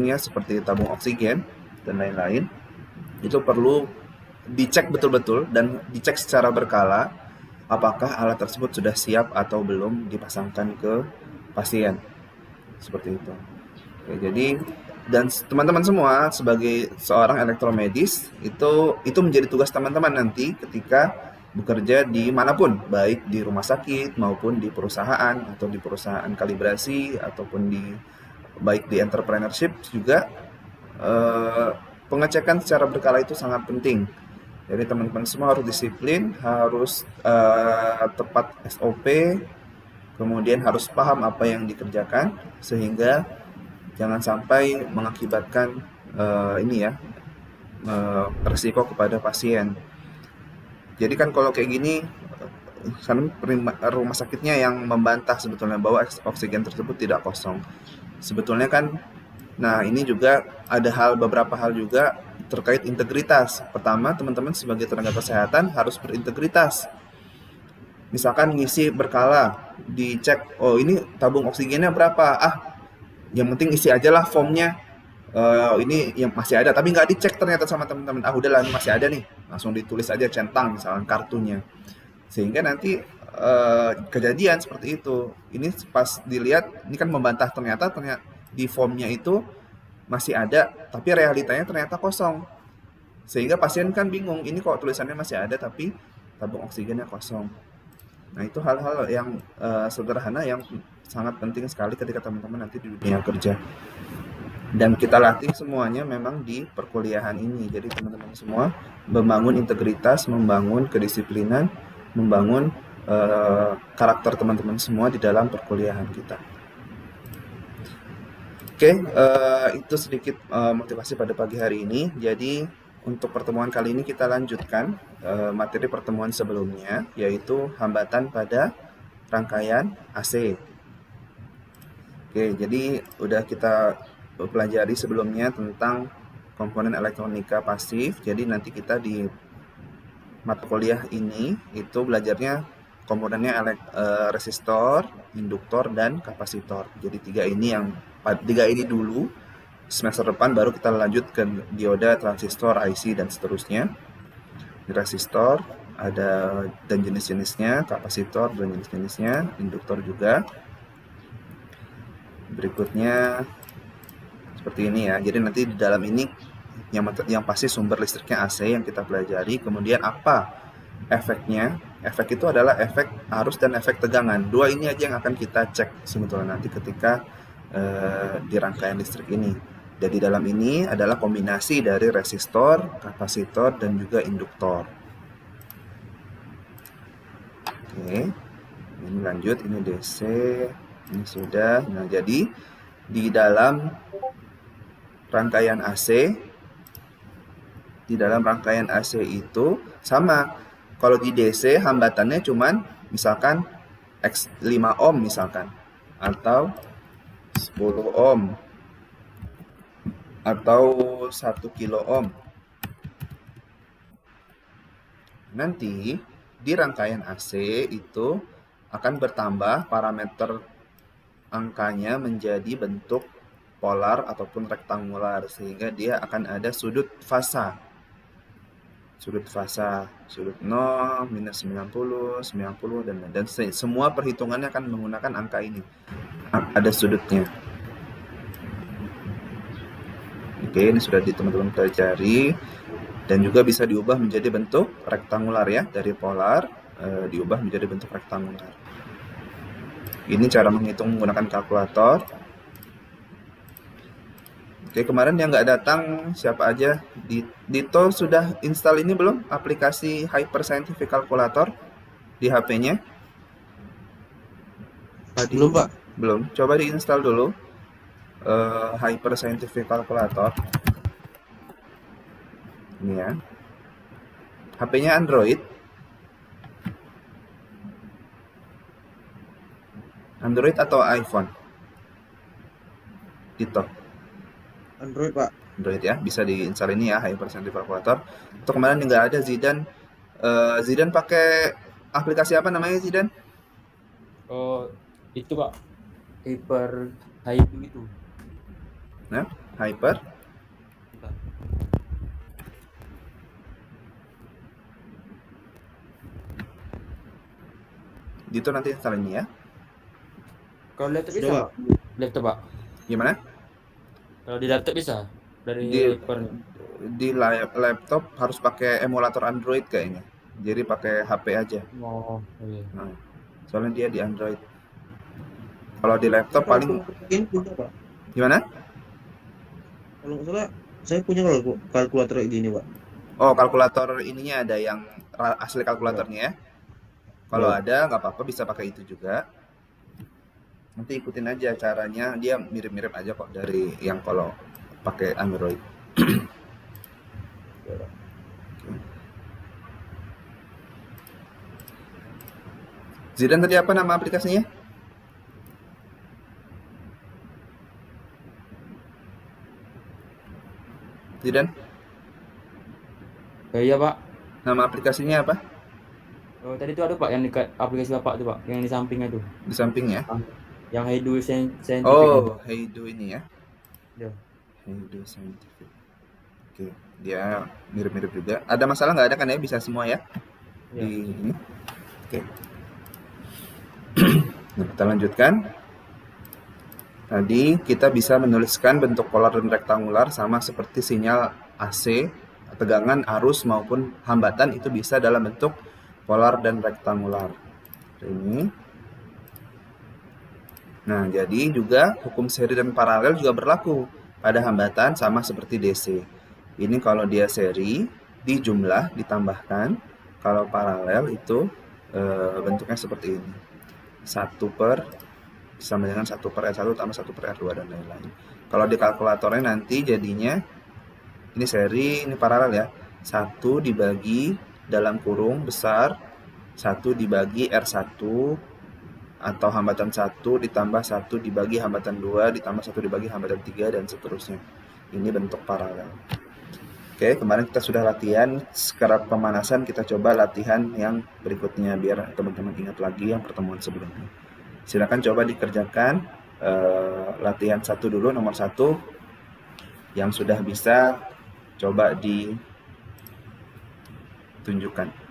tabungnya seperti tabung oksigen dan lain-lain, itu perlu dicek betul-betul dan dicek secara berkala apakah alat tersebut sudah siap atau belum dipasangkan ke pasien. Seperti itu. Oke, jadi dan teman-teman semua sebagai seorang elektromedis itu menjadi tugas teman-teman nanti ketika bekerja di manapun, baik di rumah sakit maupun di perusahaan atau di perusahaan kalibrasi ataupun baik di entrepreneurship juga eh, pengecekan secara berkala itu sangat penting. Jadi teman-teman semua harus disiplin, harus tepat SOP, kemudian harus paham apa yang dikerjakan sehingga jangan sampai mengakibatkan ini ya resiko kepada pasien. Jadi kan kalau kayak gini kan rumah sakitnya yang membantah sebetulnya bahwa oksigen tersebut tidak kosong. Sebetulnya kan, nah ini juga ada beberapa hal juga terkait integritas. Pertama, teman-teman sebagai tenaga kesehatan harus berintegritas. Misalkan ngisi berkala, dicek, oh ini tabung oksigennya berapa? Yang penting isi aja lah formnya. Ini yang masih ada, tapi nggak dicek ternyata sama teman-teman. Udahlah ini masih ada nih, langsung ditulis aja centang misalkan kartunya. Sehingga nanti kejadian seperti itu. Ini pas dilihat, ini kan membantah ternyata di formnya itu masih ada, tapi realitanya ternyata kosong. Sehingga pasien kan bingung, ini kok tulisannya masih ada tapi tabung oksigennya kosong. Nah, itu hal-hal yang sederhana yang sangat penting sekali ketika teman-teman nanti di dunia kerja. Dan kita latih semuanya memang di perkuliahan ini. Jadi teman-teman semua membangun integritas, membangun kedisiplinan, membangun karakter teman-teman semua di dalam perkuliahan kita. Oke, itu sedikit motivasi pada pagi hari ini. Jadi untuk pertemuan kali ini kita lanjutkan materi pertemuan sebelumnya, yaitu hambatan pada rangkaian AC. Oke, jadi udah kita pelajari sebelumnya tentang komponen elektronika pasif. Jadi nanti kita di mata kuliah ini itu belajarnya komponennya resistor, induktor, dan kapasitor. Jadi tiga ini dulu. Semester depan baru kita lanjut ke dioda, transistor, IC, dan seterusnya. Di resistor ada dan jenis-jenisnya, kapasitor dan jenis-jenisnya, induktor juga. Berikutnya seperti ini ya. Jadi nanti di dalam ini yang pasti sumber listriknya AC yang kita pelajari. Kemudian apa efeknya? Efek itu adalah efek arus dan efek tegangan. Dua ini aja yang akan kita cek sebetulnya nanti ketika di rangkaian listrik ini. Jadi dalam ini adalah kombinasi dari resistor, kapasitor, dan juga induktor. Oke, ini lanjut, ini DC, ini sudah. Nah, jadi di dalam rangkaian AC, itu sama. Kalau di DC hambatannya cuman misalkan X 5 ohm misalkan, atau 10 ohm, atau 1 kilo ohm. Nanti di rangkaian AC itu akan bertambah parameter angkanya menjadi bentuk polar ataupun rektangular, sehingga dia akan ada sudut fasa. Sudut 0, minus 90, 90, dan semua perhitungannya akan menggunakan angka ini. Ada sudutnya. Oke, ini sudah teman-teman pelajari. Dan juga bisa diubah menjadi bentuk rektangular ya, dari polar diubah menjadi bentuk rektangular. Ini cara menghitung menggunakan kalkulator. Oke, kemarin yang nggak datang siapa aja? Dito sudah install ini belum? Aplikasi Hyper Scientific Calculator di HP-nya? Belum, Pak. Belum. Coba diinstal dulu Hyper Scientific Calculator. Ini ya. HP-nya Android. Android atau iPhone? Dito. Android, Pak. Android ya, bisa diinstal ini ya, Hyper Scientific Calculator. Untuk kemarin yang nggak ada Zidan, Zidan pakai aplikasi apa namanya Zidan? Oh, itu Pak. Hyper itu. Nah, Hyper. Bentar. Itu nanti install ini ya. Kalau laptop Sudah, bisa, Pak. Pak? Laptop, Pak. Gimana? Kalau di laptop bisa dari Di Hyper. di laptop harus pakai emulator Android kayaknya. Jadi pakai HP aja. Oh, iya. Nah, soalnya dia di Android. Kalau di laptop Saya paling kalkulator ini punya, Pak. gimana? Kalau nggak salah, saya punya kalkulator gini, Pak. Oh, kalkulator ininya ada yang asli kalkulatornya ya. Kalau Ya. ada nggak apa-apa bisa pakai itu juga. Nanti ikutin aja caranya, dia mirip-mirip aja kok dari yang kalau pakai Android. Ya, Pak. Zidan tadi apa nama aplikasinya? Zidan, Iya, Pak. nama aplikasinya apa? Oh, tadi itu ada, Pak, yang dekat aplikasi Bapak tuh, Pak, yang di sampingnya tuh. Di sampingnya. Yang Heidu Scientific Oh, itu. Heido ini ya. Ya. Heido Scientific. Oke, dia mirip-mirip juga. Ada masalah nggak ada kan ya? Bisa semua ya? Ya. Di ini. Oke. Nah, kita lanjutkan. Tadi kita bisa menuliskan bentuk polar dan rektangular sama seperti sinyal AC, tegangan, arus maupun hambatan itu bisa dalam bentuk polar dan rektangular. Ini. Nah, jadi juga hukum seri dan paralel juga berlaku pada hambatan sama seperti DC. Ini kalau dia seri, di jumlah ditambahkan. Kalau paralel itu bentuknya seperti ini. 1 per sama dengan 1 per R1 tambah 1 per R2 dan lain-lain. Kalau di kalkulatornya nanti jadinya ini seri, ini paralel ya. 1 dibagi dalam kurung besar 1 dibagi R1 atau hambatan 1 ditambah 1 dibagi hambatan 2 ditambah 1 dibagi hambatan 3 dan seterusnya. Ini bentuk paralel. Oke, kemarin kita sudah latihan. Sekarang pemanasan kita coba latihan yang berikutnya biar teman-teman ingat lagi yang pertemuan sebelumnya. Silakan coba dikerjakan latihan 1 dulu, nomor 1. Yang sudah bisa coba ditunjukkan.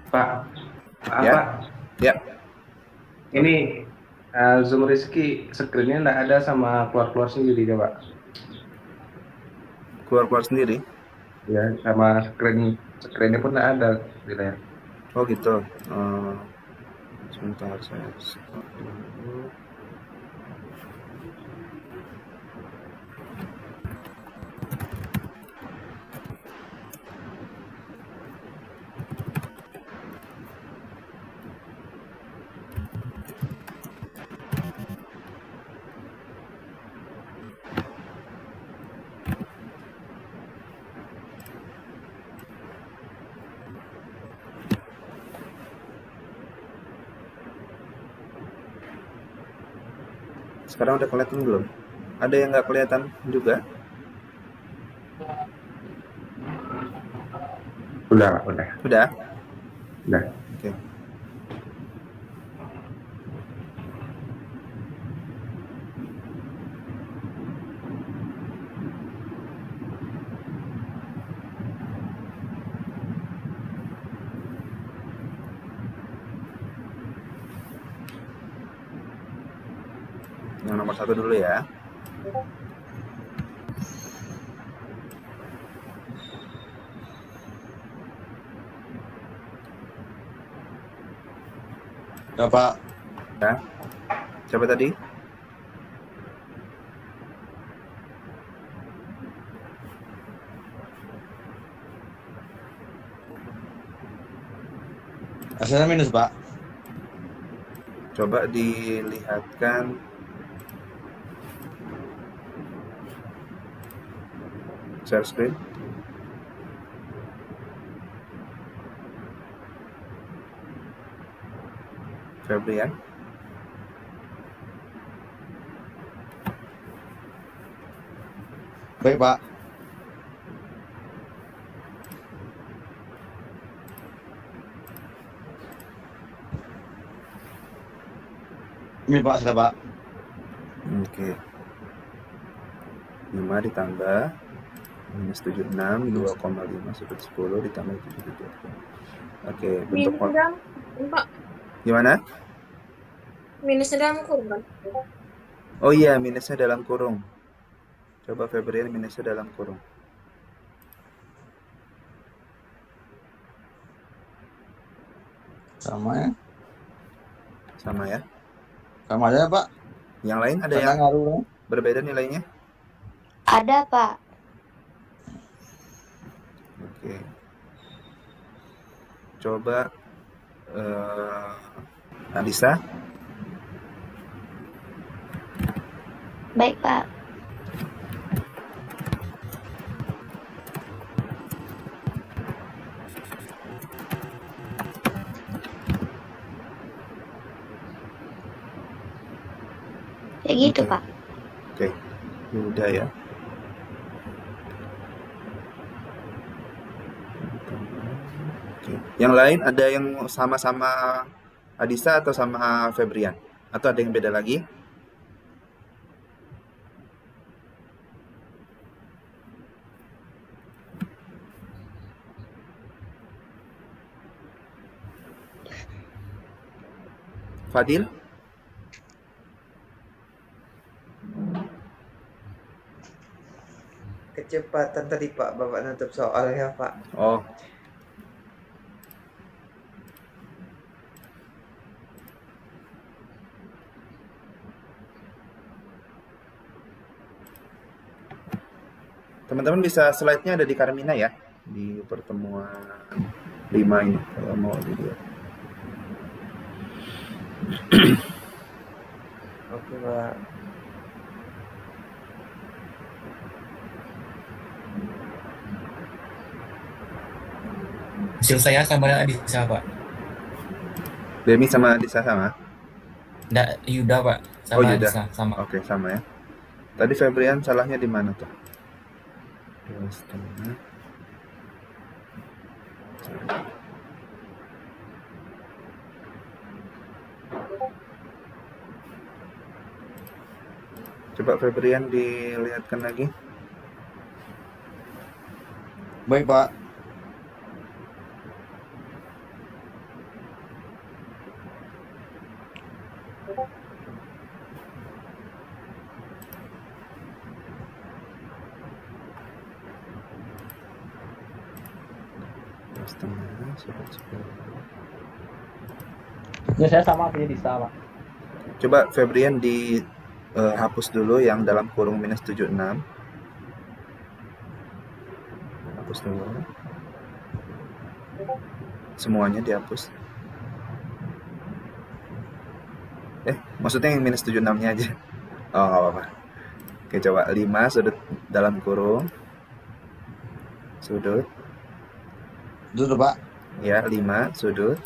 Pak, Pak, Ya. Pak, Ya, ini Zoom Rizky screen-nya nggak ada sama keluar-keluar sendiri ya Pak? keluar-keluar sendiri. Ya, sama screen-nya pun nggak ada di layar. Oh gitu. Sebentar saya stop dulu. Sekarang udah kelihatan belum? Ada yang nggak kelihatan juga? Udah, Pak, udah. Udah? Udah. Oke. Yang nomor 1 dulu ya. Ya, Pak. Ya. Coba tadi. Hasilnya minus, Pak. Coba dilihatkan share screen. Febrian. Baik, Pak. Ini Pak, sudah Pak. Oke. 5 ditambah minus 76, 2,5 sudut 10 ditambah 77. Oke, bentuk Minus dalam Pak, gimana? minus dalam kurban. Oh iya, minusnya dalam kurung. Coba Febrian minusnya dalam kurung. Sama ya. Sama ya. Sama aja, Pak. Yang lain ada Karena yang ngaruh. berbeda nilainya? Ada Pak. Oke. Coba Anissa. Baik Pak. Kayak gitu Oke. Pak. Oke, udah ya. Oke. Yang lain ada yang sama-sama Adisa atau sama Febrian? Atau ada yang beda lagi? Fadil? Kecepatan tadi Pak, Bapak nutup soalnya Pak. Oh, teman-teman bisa slide-nya ada di Carmina ya, di pertemuan 5 ini kalau mau dilihat. Oke Pak. Hasil saya sama dengan Adisa, Pak. Demi sama Adisa sama? Nggak, Yuda, Pak. Sama Oh, Yuda. Adisa, sama. Oke, sama ya. Tadi Febrian salahnya di mana tuh? 2,5. Coba Febrian dilihatkan lagi. Baik, Pak. Setengah, sudut 10. Ya saya sama punya Disa Pak. Coba Febrian hapus dulu yang dalam kurung minus 76. Hapus dulu. Semuanya dihapus. Maksudnya yang minus 76-nya aja. Oh, nggak apa-apa. Oke, coba 5 sudut dalam kurung. Sudut. Dulu, Pak. Ya, 5 sudut.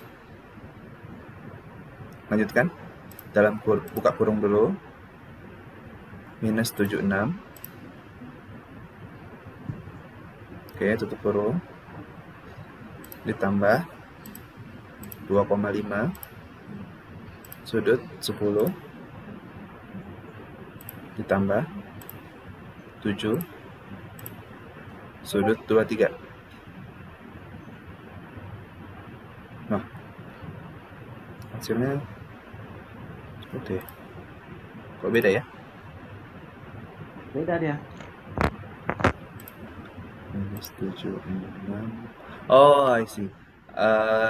Lanjutkan. Buka kurung dulu. Minus 76. Oke, tutup kurung. Ditambah 2,5 sudut 10 ditambah 7 sudut 23. Nah, hasilnya seperti ya. Kok beda ya? Beda dia. Minus 76. Oh, I see.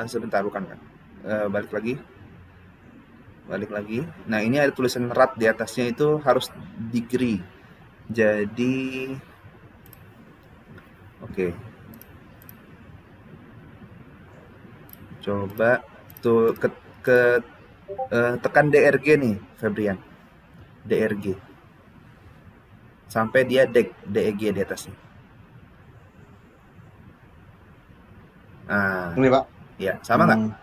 Sebentar, bukan kan? Balik lagi. Nah, ini ada tulisan rad di atasnya itu harus degree. Jadi, oke. Coba tuh tekan DRG nih, Febrian. DRG. Sampai dia DEG di atasnya. Nah, Ini, Pak. ya, sama nggak?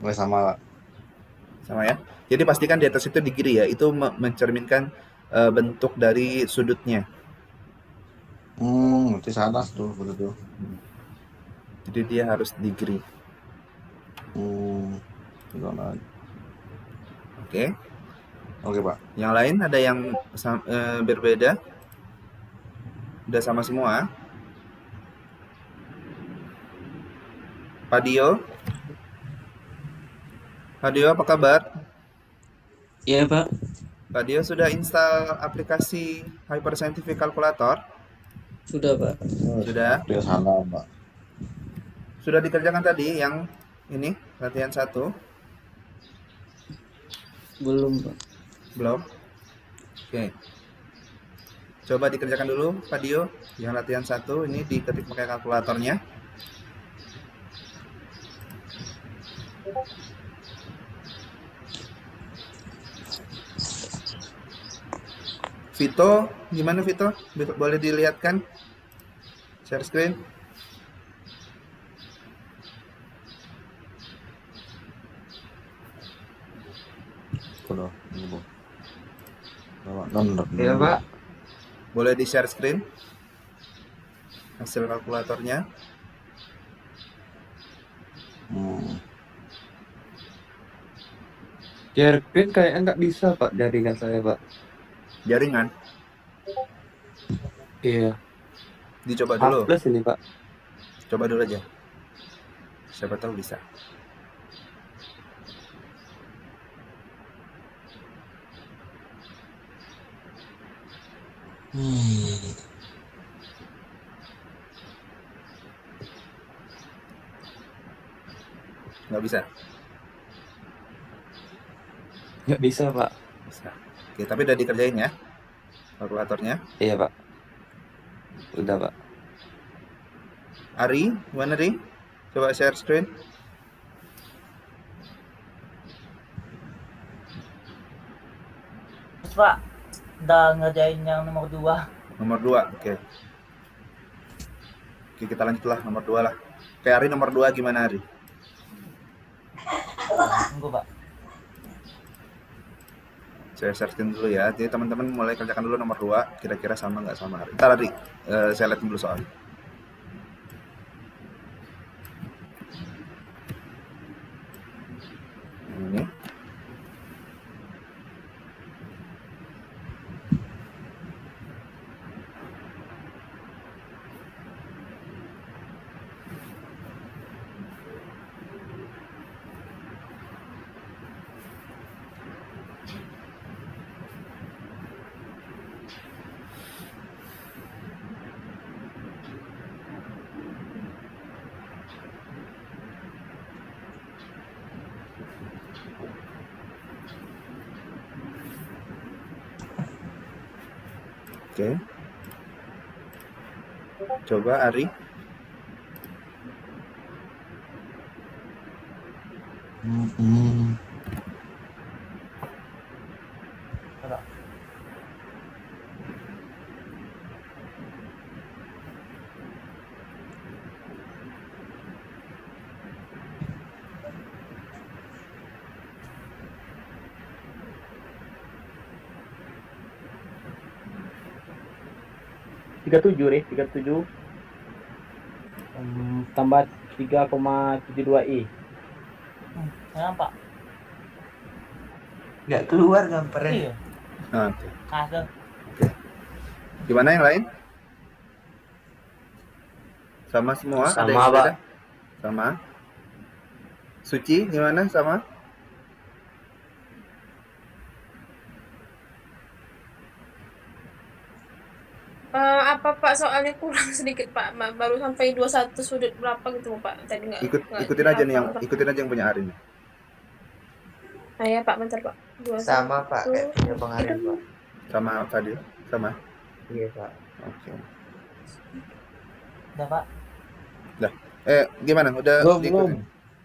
Nggak sama, Pak. Sama ya. Jadi pastikan di atas itu degree ya. Itu mencerminkan bentuk dari sudutnya. Nanti salah tuh begitu. Jadi dia harus degree. Ulang lagi. Oke. Oke, Pak. Yang lain ada yang berbeda? Udah sama semua? Pak Dio? Pak Dio apa kabar? Iya Pak. Pak Dio sudah install aplikasi Hyperscientific Calculator? Sudah Pak. Sudah? Dia salah, Pak. Sudah dikerjakan tadi yang ini, latihan 1? Belum Pak. Belum? Oke. Coba dikerjakan dulu, Pak Dio. Yang latihan 1 ini diketik pakai kalkulatornya. Vito, gimana Vito? Boleh dilihatkan? Share screen. Udah, ini, Bu. Benar. Iya Pak. Boleh di share screen hasil kalkulatornya. Jargon kayaknya nggak bisa Pak jaringan saya Pak. Jaringan Iya. dicoba dulu. Plus ini Pak. Coba dulu aja. Siapa tahu bisa. Nggak bisa. Nggak bisa Pak. Bisa. Oke, tapi udah dikerjain ya kalkulatornya. Iya Pak. Udah Pak. Ari, gimana Ri? Coba share screen. Pak, udah ngerjain yang nomor 2. Nomor 2, oke. Oke, kita lanjutlah nomor 2 lah. Oke, Ari nomor 2 gimana Ari? Tunggu Pak. Saya share screen dulu ya. Jadi teman-teman mulai kerjakan dulu nomor 2. Kira-kira sama nggak sama Ari? Ntar Ari, saya lihat dulu soalnya. Ini. Oke. Coba Ari. Tiga tujuh deh, 37 tambah 3,72 i. Kenapa Pak? Nggak keluar gambarnya. Iya. Nah, oke. Ada. Gimana yang lain? Sama semua? Ada Sama, yang Pak. beda? Sama. Suci gimana? Sama? Apa Pak soalnya kurang sedikit Pak, baru sampai 21 sudut berapa gitu Pak, tadi nggak Ikutin aja nih ikutin aja yang punya Ari nih. Nah ya Pak, bentar Pak. 21. Sama Pak, kayak punya Bang Aryan Pak. Sama Fadil? Sama? Iya Pak. Oke. Udah Pak. Gimana? Udah Belum. diikutin?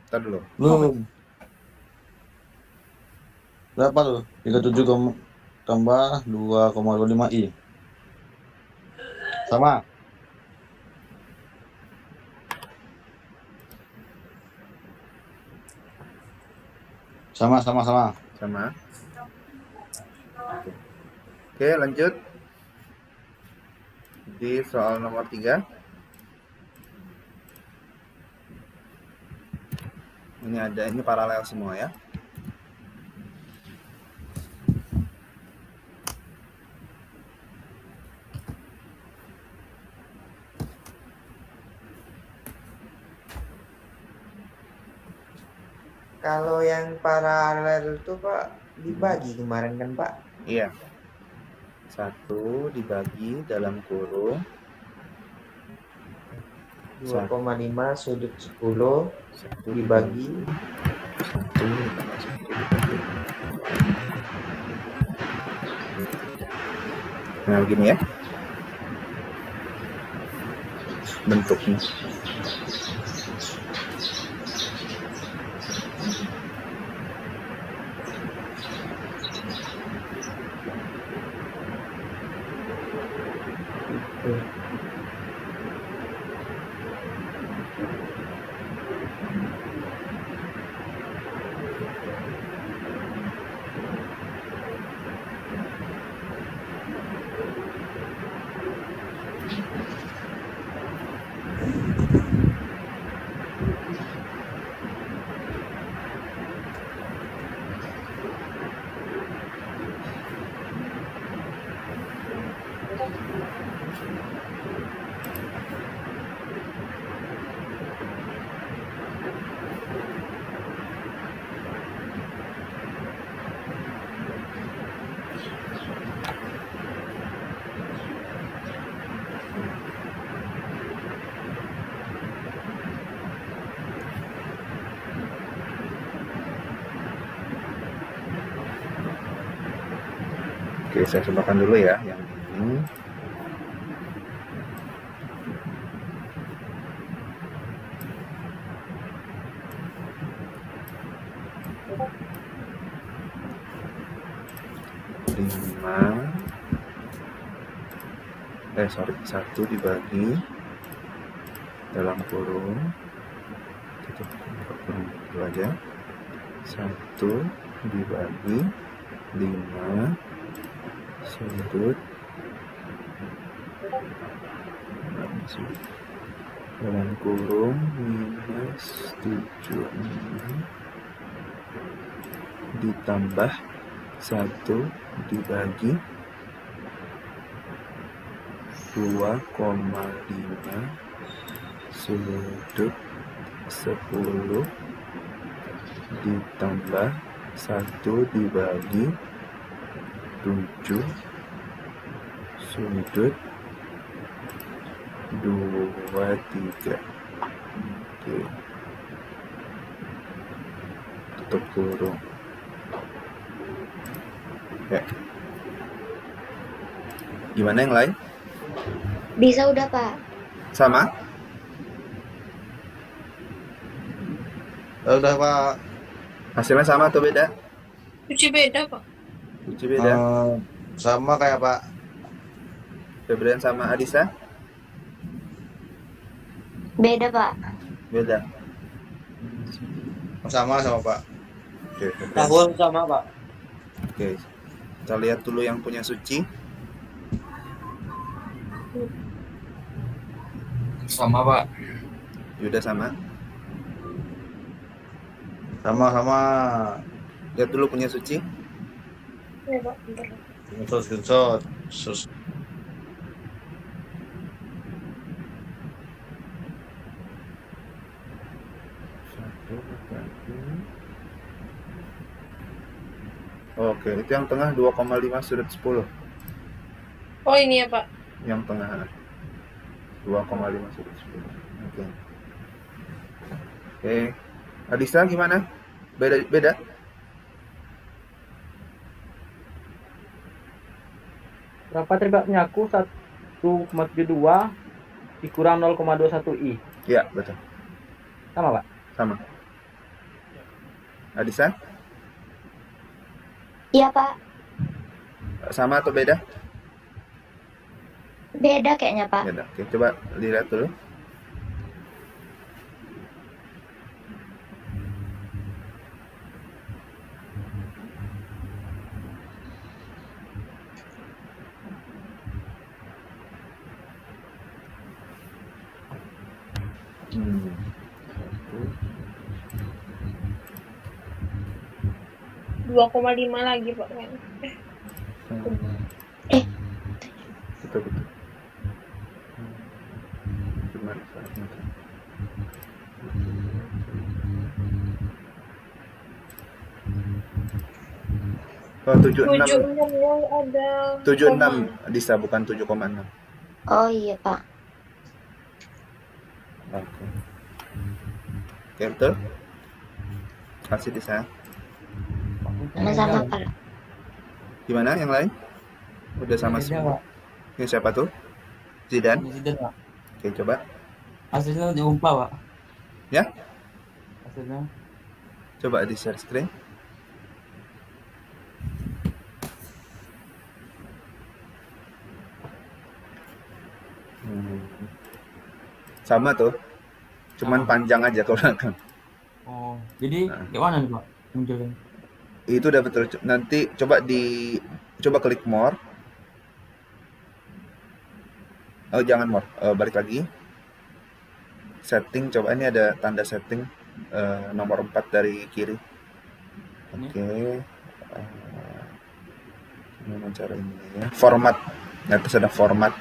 Ntar dulu. Belum. Berapa tuh? 37 tambah 2,25 i. Sama. Sama. Sama. Oke, lanjut. Di soal nomor 3. Ini paralel semua ya. Kalau yang paralel itu Pak dibagi kemarin kan Pak? Iya. 1 dibagi dalam kurung 2,5 sudut 10 1 dibagi 1 ditambah 1. Nah, begini ya bentuknya. Oke, saya cobakan dulu ya yang ini. Satu dibagi dalam kurung tutup kurung itu aja. 1 dibagi 5 sudut dalam kurung minus 76 ditambah 1 dibagi 2,5 sudut 10 ditambah 1 dibagi 7 sudut 23. Oke. Tutup kurung. Ya. Gimana yang lain? Bisa udah Pak. Sama? Udah Pak. Hasilnya sama atau beda? Cuci beda, Pak. Cuci beda. Sama kayak Pak. Febrian sama Adisa? Beda Pak. Beda. Sama Pak. Oke, Febrian. Tahun sama Pak. Oke. Kita lihat dulu yang punya Suci. Sama Pak. Yuda sama. Sama. Lihat dulu punya Suci. Ya, Pak. Bentar. Screenshot. Oke, itu yang tengah 2,5 sudut 10. Oh, ini ya, Pak. Yang tengah 2,5 sudut 10. Oke. Oke. Adisa gimana? Beda? Berapa tadi Pak punya aku? 1,72 dikurang 0,21 I. Iya, betul. Sama Pak? Sama. Adisa? Iya Pak. Sama atau beda? Beda kayaknya Pak. Beda. Oke, coba dilihat dulu. Hmm. 2,5 lagi Pak kan. Betul betul. Gimana caranya tuh? Oh, 76. 76 yang ada 76 Disa, bukan 7,6. Oh iya Pak. Oke. Oke, betul. Kasih Disa. Sama-sama Pak. Gimana yang lain? Udah sama Beda, semua. Pak. Ini siapa tuh? Zidane. Presiden, Pak. Oke, coba. Hasilnya diumpah, Pak. Ya? Hasilnya. Coba di share screen. Sama tuh. Cuman Sama. panjang aja ke belakang. Oh, jadi Nah. kayak mana nih, Pak? Munculnya. Itu udah betul. Nanti coba klik more. Oh, jangan more. Balik lagi. Setting, coba ini ada tanda setting nomor 4 dari kiri. Oke. Gimana cara ini ya? Format. Di atas ada format.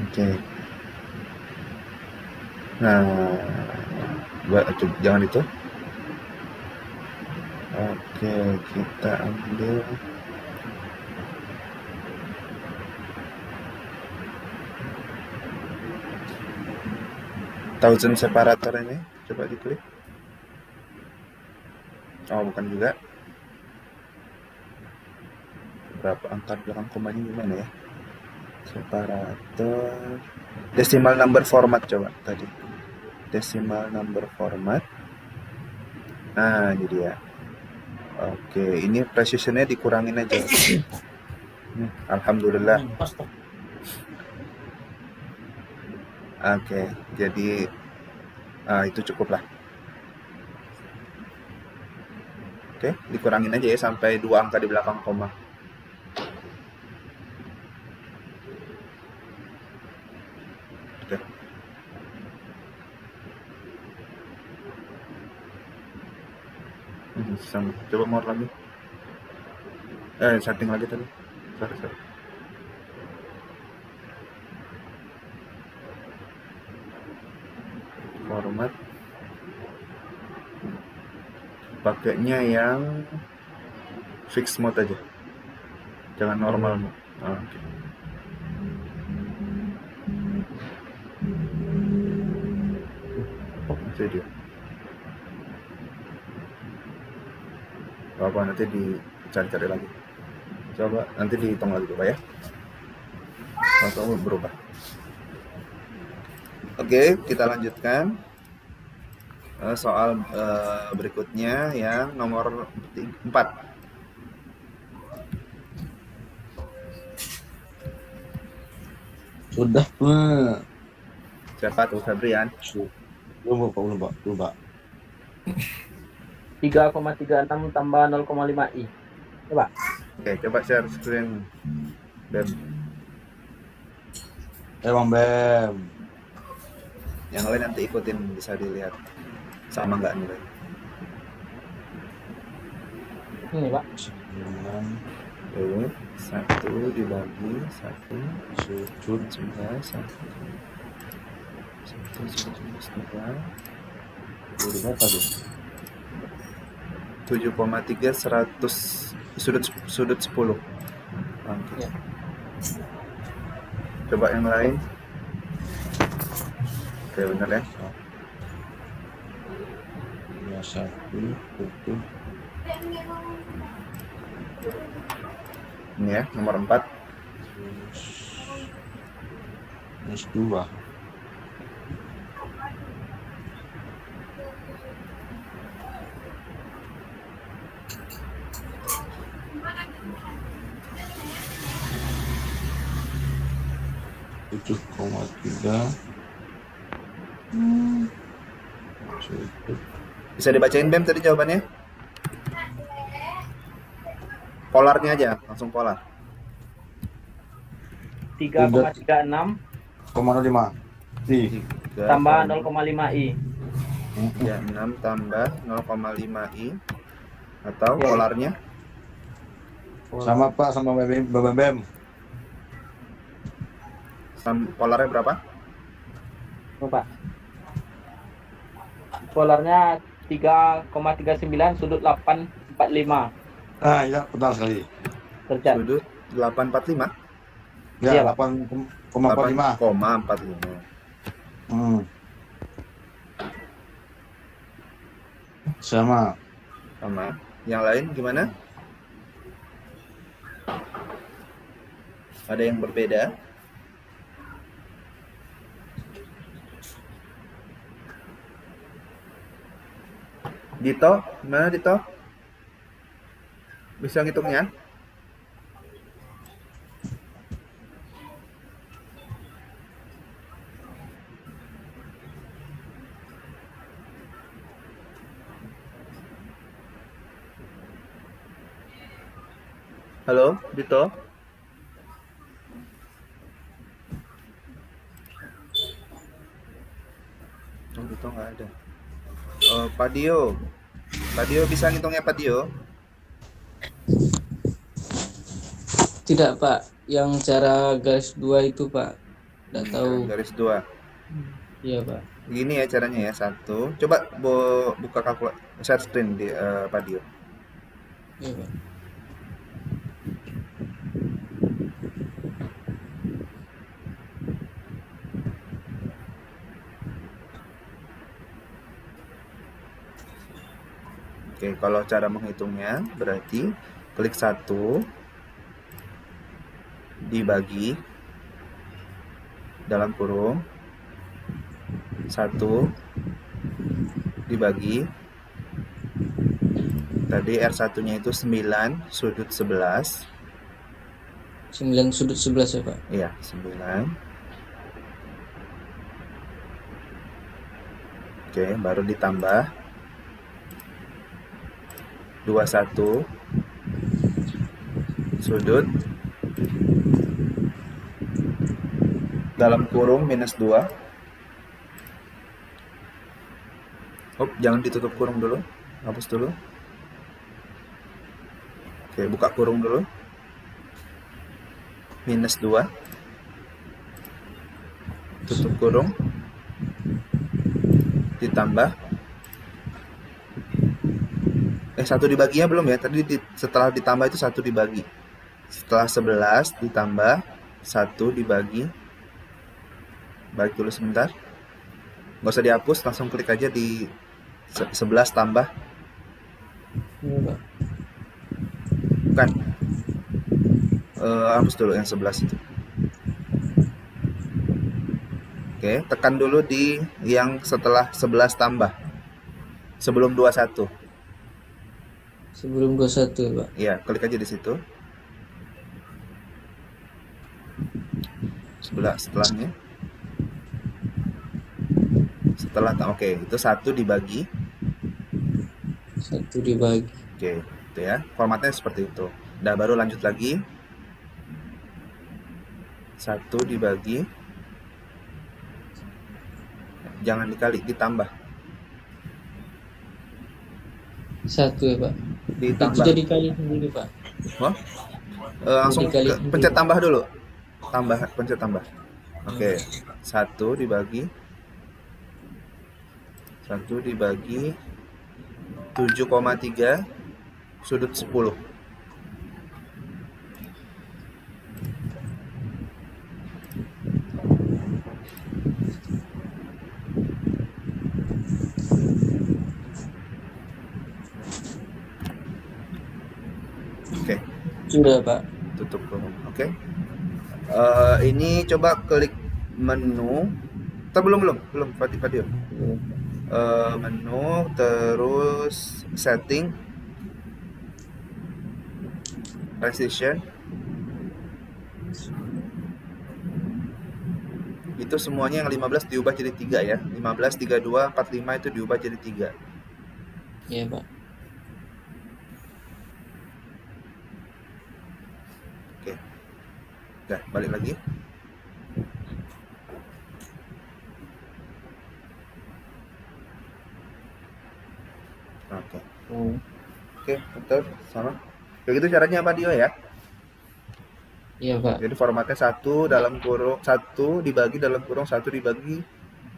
Oke. Nah, jangan itu. Oke, kita ambil thousand separator ini. Coba diklik. Oh, bukan juga. Berapa angka belakang komanya gimana ya? Separator. Decimal number format coba tadi. Decimal number format. Nah, ini dia. Oke, ini precisionnya dikurangin aja. Alhamdulillah. Oke, jadi itu cukup lah. Oke, dikurangin aja ya sampai 2 angka di belakang koma. Oke. Sama. Coba more lagi. Setting lagi tadi. Sorry. Format. Pakainya yang fix mode aja. Jangan normal mode. Oke. Itu dia. Apa nanti dicari-cari lagi. Coba nanti dihitung lagi coba ya. Atau berubah. Oke, kita lanjutkan soal berikutnya yang nomor 4. Sudah, Pak. Siapa tuh, Febrian? Belum, Pak. 3,36 tambah 0,5 I. Coba. Oke, coba share screen. Bem. Bang Bem. Yang lain nanti ikutin, bisa dilihat sama nggak nilai. Ini Pak. 1 dibagi 1 Sujud. 11 1 setengah Berapa tuh? 7,3 100 sudut 10. Oke. Ya. Coba yang lain. Oke, benar ya. Ya, 1 betul. Ini ya, nomor 4. Minus 2. Tujuh koma 3. Bisa dibacain Bem tadi jawabannya? Polarnya aja, langsung polar. 3,36 6,05 I. 3, Tambah 0,5 I. 36 tambah 0,5 I. Atau Ya. polarnya Sama Pak, sama BBM. polarnya berapa? Pak. Polarnya 3,39 sudut 845 Ah, ya, benar sekali. derajat. Sudut 845. Ya, Iya, Pak. 8,45. 8,45. Hmm. Sama. Sama. Yang lain gimana? Ada yang berbeda? Dito, gimana Dito? Bisa ngitungnya? Halo, Dito? Oh, Dito nggak ada. Pak Dio. Pak Dio bisa ngitungnya Pak Dio? Tidak Pak, yang cara garis 2 itu Pak. Tidak tahu. Garis 2. Iya Pak. Gini ya caranya ya. 1. Coba buka kalkulator share screen di Pak Dio. Iya Pak. Oke, kalau cara menghitungnya berarti klik 1 dibagi dalam kurung 1 dibagi tadi R1 nya itu 9 sudut 11. 9 sudut 11 ya Pak. Iya, 9. Oke, baru ditambah 21 sudut dalam kurung minus 2. Jangan ditutup kurung dulu, hapus dulu. Oke, buka kurung dulu. Minus 2. Tutup kurung. Ditambah 1 dibaginya belum ya. Tadi setelah ditambah itu 1 dibagi. Setelah 11 ditambah 1 dibagi. Balik dulu sebentar. Nggak usah dihapus, langsung klik aja di 11 tambah. Iya Pak. Bukan. Hapus dulu yang 11 itu. Oke, tekan dulu di yang setelah 11 tambah. Sebelum 21. Sebelum 21 ya Pak. Iya, klik aja di situ. Setelahnya. Oke, itu 1 dibagi. 1 dibagi. Oke, itu ya. Formatnya seperti itu. Udah, baru lanjut lagi. 1 dibagi. Jangan dikali, ditambah. 1 ya Pak. Ditambah. Itu jadi kali sendiri Pak. Langsung Dikali pencet sendiri. tambah dulu. Pencet tambah. Oke, 1 dibagi 7,3 sudut 10. Oke. Sudah Pak. Tutup kurung. Oke. Ini coba klik menu. Belum Pak Dio. Menu, terus setting, precision. Itu semuanya yang 15 diubah jadi 3 ya. 15, 32, 45 itu diubah jadi 3. Iya Pak. Oke. Udah, balik lagi. Oke. Hmm. Oke, betul sama. Kayak gitu caranya Pak Dio ya. Iya Pak. Jadi formatnya 1 dalam kurung 1 dibagi dalam kurung 1 dibagi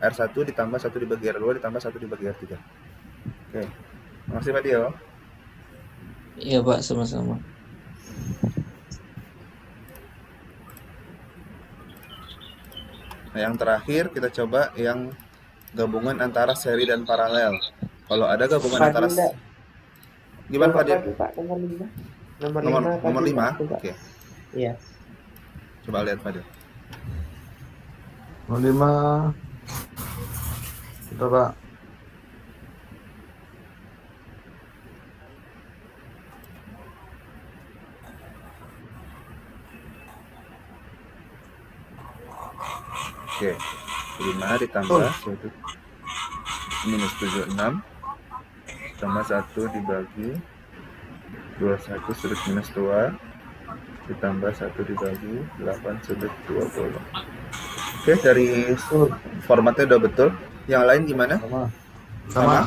R1 ditambah 1 dibagi R2 ditambah 1 dibagi R3. Oke. Makasih Pak Dio. Iya Pak, sama-sama. Nah, yang terakhir kita coba yang gabungan antara seri dan paralel. Kalau ada gabungan Pagi antara enggak? gimana Coba Pak Dio? pagi Pak, nomor 5. Nomor Nomor 5 nomor pagi 5. Pak, coba. Oke. Iya. Coba lihat Pak Dio. Nomor 5. Kita Pak. Oke. 5 ditambah 1 minus 76 tambah 1 dibagi 21 sudut minus 2 ditambah 1 dibagi 8 sudut 20. Oke, dari formatnya udah betul. Yang lain gimana? Sama.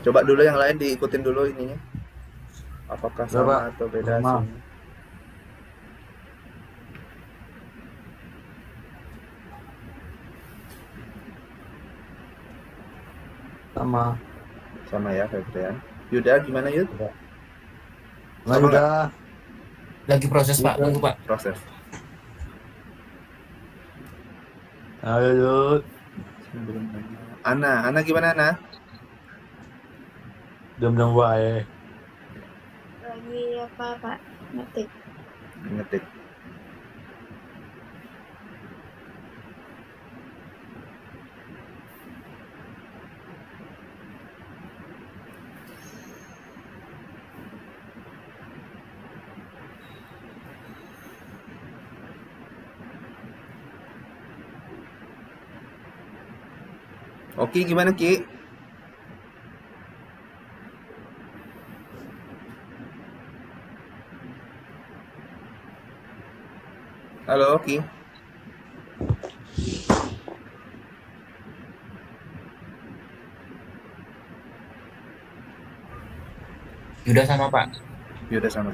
Coba dulu yang lain diikutin dulu ininya. Apakah Ya, sama Pak. atau beda Sama. hasilnya? Sama ya, Febrian. Yuda gimana Yud? Nah, Sama udah. Lagi proses Pak, tunggu Pak. Proses. Ayo, Yud. Ana gimana Ana? Diam-diam wae. Lagi apa Pak? Ngetik. Ngetik. Oke, gimana Ki? Halo Ki. Yuda sama Pak. Yuda sama.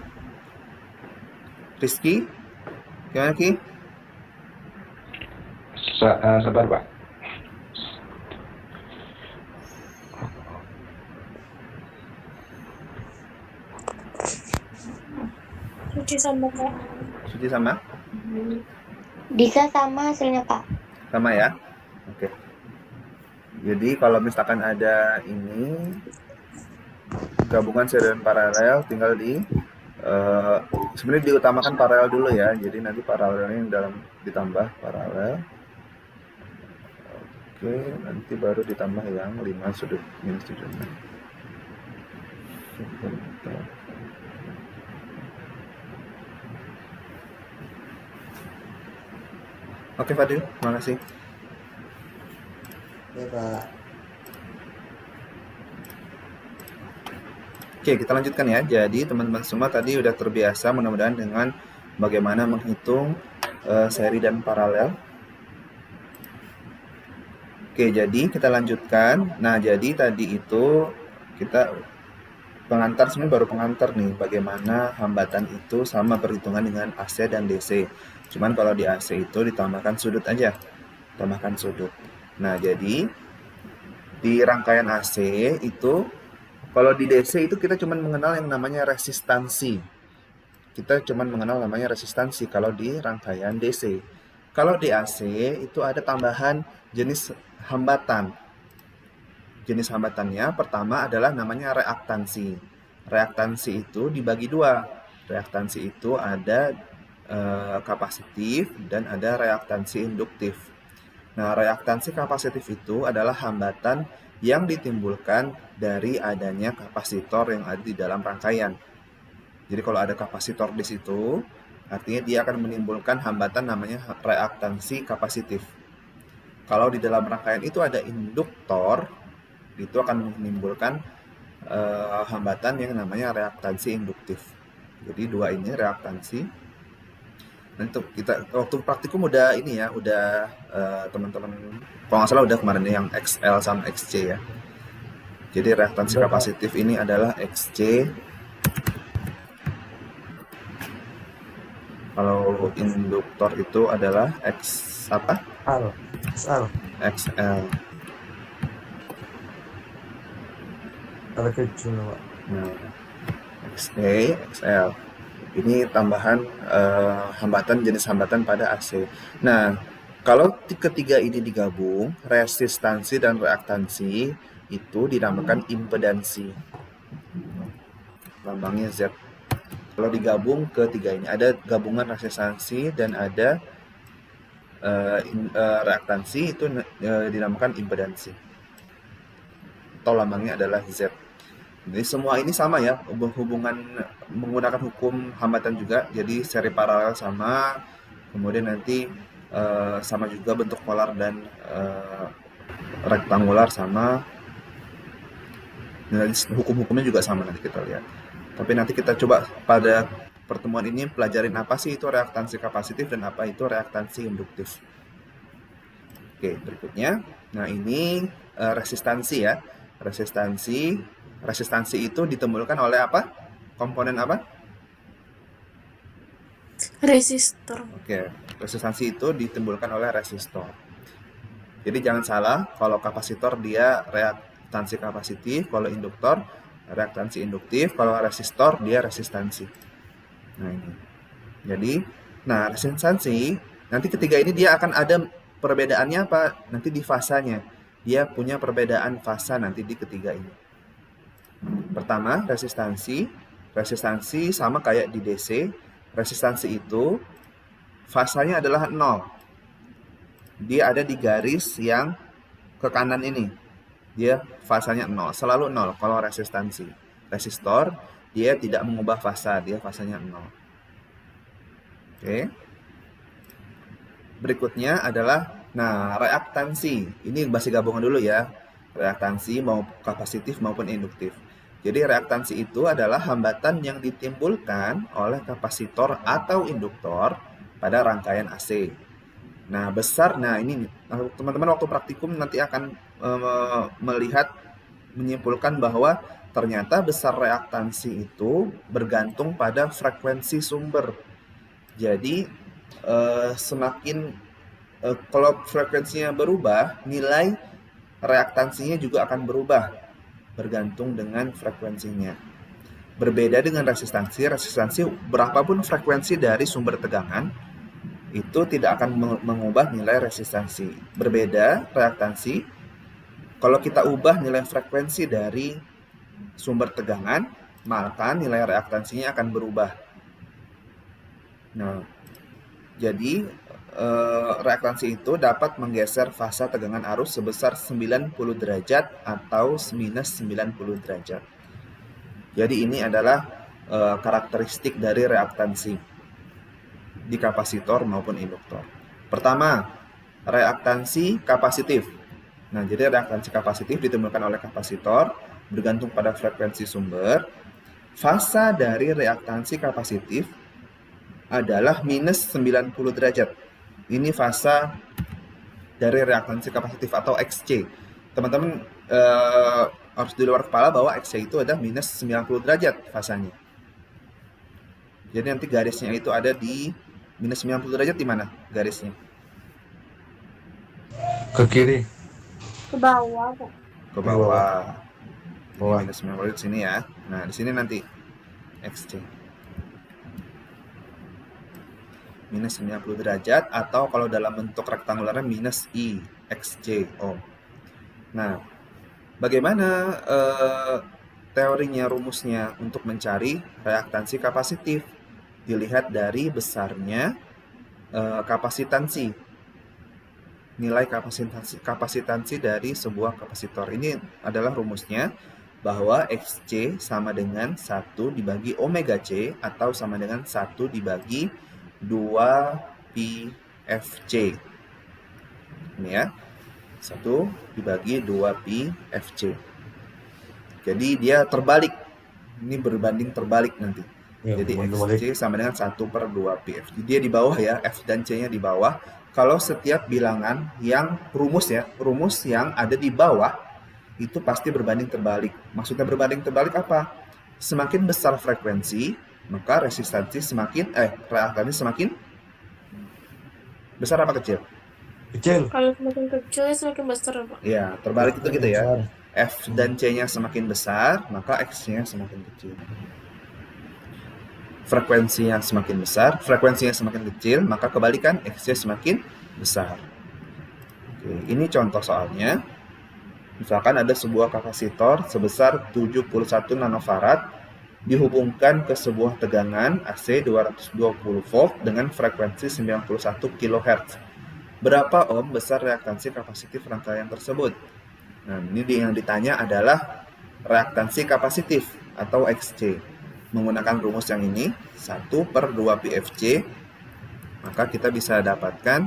Rizky? Gimana Ki? Sabar Pak. Suci sama Kak. Suci sama? Dika sama hasilnya Pak. Sama ya? Oke. Jadi kalau misalkan ada ini gabungan seri dan paralel, tinggal sebenarnya diutamakan paralel dulu ya. Jadi nanti paralelnya yang dalam ditambah paralel. Oke, nanti baru ditambah yang 5 sudut minus 76. Sebentar. Oke Fadil, makasih. Ya Pak. Oke, kita lanjutkan ya. Jadi teman-teman semua tadi udah terbiasa mudah-mudahan dengan bagaimana menghitung seri dan paralel. Oke, jadi kita lanjutkan. Nah, jadi tadi itu kita pengantar, sebenarnya baru pengantar nih, bagaimana hambatan itu sama perhitungan dengan AC dan DC. Cuman kalau di AC itu ditambahkan sudut aja, tambahkan sudut. Nah, jadi di rangkaian AC itu, kalau di DC itu kita cuma mengenal yang namanya resistansi. Kita cuma mengenal namanya resistansi kalau di rangkaian DC. Kalau di AC itu ada tambahan jenis hambatan. Jenis hambatannya pertama adalah namanya reaktansi. Reaktansi itu dibagi dua. Reaktansi itu ada kapasitif dan ada reaktansi induktif. Nah, reaktansi kapasitif itu adalah hambatan yang ditimbulkan dari adanya kapasitor yang ada di dalam rangkaian. Jadi kalau ada kapasitor di situ, artinya dia akan menimbulkan hambatan namanya reaktansi kapasitif. Kalau di dalam rangkaian itu ada induktor, itu akan menimbulkan hambatan yang namanya reaktansi induktif. Jadi dua ini reaktansi. Nanti kita waktu praktikum udah ini ya, udah teman-teman kalau nggak salah udah kemarin yang XL sama XC ya. Jadi reaktansi Udah, Pak. kapasitif ini adalah XC. Kalau induktor itu adalah X apa? Al. Al. XL. Kalau kecil Pak. Nah, XA, XL. Ini tambahan hambatan, jenis hambatan pada AC. Nah, kalau ketiga ini digabung, resistansi dan reaktansi itu dinamakan impedansi. Lambangnya Z. Kalau digabung ketiga ini, ada gabungan resistansi dan ada reaktansi, itu dinamakan impedansi. Atau lambangnya adalah Z. Jadi semua ini sama ya, hubungan menggunakan hukum hambatan juga. Jadi seri paralel sama, kemudian nanti sama juga bentuk polar dan rektangular sama. Nah, hukum-hukumnya juga sama, nanti kita lihat. Tapi nanti kita coba pada pertemuan ini pelajarin apa sih itu reaktansi kapasitif dan apa itu reaktansi induktif. Oke, berikutnya. Nah, ini resistansi ya. Resistansi itu ditimbulkan oleh apa? Komponen apa? Resistor. Oke, resistansi itu ditimbulkan oleh resistor. Jadi jangan salah, kalau kapasitor dia reaktansi kapasitif, kalau induktor reaktansi induktif, kalau resistor dia resistansi. Nah, ini. Jadi, resistansi nanti ketiga ini dia akan ada perbedaannya apa? Nanti di fasanya. Dia punya perbedaan fasa nanti di ketiga ini. Pertama, resistansi sama kayak di DC. Resistansi itu fasanya adalah 0. Dia ada di garis yang ke kanan ini. Dia fasanya 0, selalu 0 kalau resistansi. Resistor, dia tidak mengubah fasa, dia fasanya 0. Oke. Berikutnya adalah reaktansi. Ini masih gabungan dulu ya. Reaktansi mau kapasitif maupun induktif. Jadi reaktansi itu adalah hambatan yang ditimbulkan oleh kapasitor atau induktor pada rangkaian AC. Nah, ini teman-teman waktu praktikum nanti akan menyimpulkan bahwa ternyata besar reaktansi itu bergantung pada frekuensi sumber. Jadi kalau frekuensinya berubah, nilai reaktansinya juga akan berubah bergantung dengan frekuensinya. Berbeda dengan resistansi berapapun frekuensi dari sumber tegangan itu tidak akan mengubah nilai resistansi. Berbeda reaktansi, kalau kita ubah nilai frekuensi dari sumber tegangan, maka nilai reaktansinya akan berubah. Nah, jadi reaktansi itu dapat menggeser fasa tegangan arus sebesar 90 derajat atau minus 90 derajat. Jadi ini adalah karakteristik dari reaktansi di kapasitor maupun induktor. Pertama, reaktansi kapasitif. Nah, jadi reaktansi kapasitif ditimbulkan oleh kapasitor bergantung pada frekuensi sumber. Fasa dari reaktansi kapasitif adalah minus 90 derajat. Ini fasa dari reaktansi kapasitif atau XC. Teman-teman harus di luar kepala bahwa XC itu ada minus 90 derajat fasanya. Jadi nanti garisnya itu ada di minus 90 derajat di mana garisnya? Ke kiri. Ke bawah, Pak. Ke bawah. Bawah. Minus 90 derajat sini ya. Nah, di sini nanti XC. Minus 90 derajat atau kalau dalam bentuk rektangularnya minus I, XC. Nah, bagaimana teorinya, rumusnya untuk mencari reaktansi kapasitif? Dilihat dari besarnya kapasitansi. Nilai kapasitansi dari sebuah kapasitor. Ini adalah rumusnya bahwa XC sama dengan 1 dibagi omega C atau sama dengan 1 dibagi 2 pi Fc. Ini ya. 1 dibagi 2 pi Fc. Jadi dia terbalik. Ini berbanding terbalik nanti. Ya, jadi Xc sama dengan 1 per 2 pi Fc. Dia di bawah ya, F dan C-nya di bawah. Kalau setiap bilangan yang rumus yang ada di bawah itu pasti berbanding terbalik. Maksudnya berbanding terbalik apa? Semakin besar frekuensi, maka reaktansi semakin besar apa kecil? Kecil. Kalau semakin kecil ya semakin besar, Pak. Ya, terbalik itu gitu ya. F dan C-nya semakin besar, maka X-nya semakin kecil. Frekuensinya semakin besar, frekuensinya semakin kecil, maka kebalikan X-nya semakin besar. Oke, ini contoh soalnya. Misalkan ada sebuah kapasitor sebesar 71 nanofarad dihubungkan ke sebuah tegangan AC 220 volt dengan frekuensi 91 kHz. Berapa ohm besar reaktansi kapasitif rangkaian tersebut? Nah, ini yang ditanya adalah reaktansi kapasitif atau XC. Menggunakan rumus yang ini, 1/2 PFC, maka kita bisa dapatkan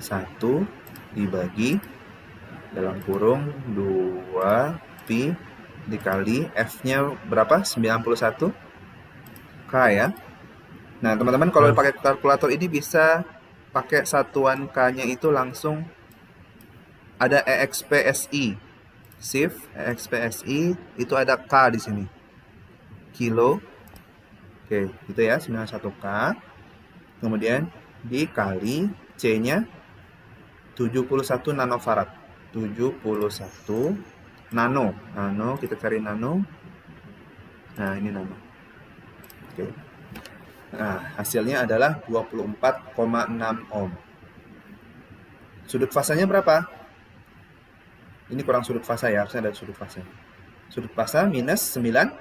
1 dibagi dalam kurung 2 pi dikali F-nya berapa? 91 K ya. Nah, teman-teman kalau pakai kalkulator ini bisa pakai satuan K-nya itu langsung ada EXPSI. Shift EXPSI itu ada K di sini. Kilo. Oke, gitu ya, 91 K. Kemudian dikali C-nya 71 nanofarad. 71 nano. Nano, kita cari nano. Nah, ini nano. Oke. Nah, hasilnya adalah 24,6 ohm. Sudut fasanya berapa? Ini kurang sudut fasa ya, harusnya ada sudut fasa. Sudut fasa minus 90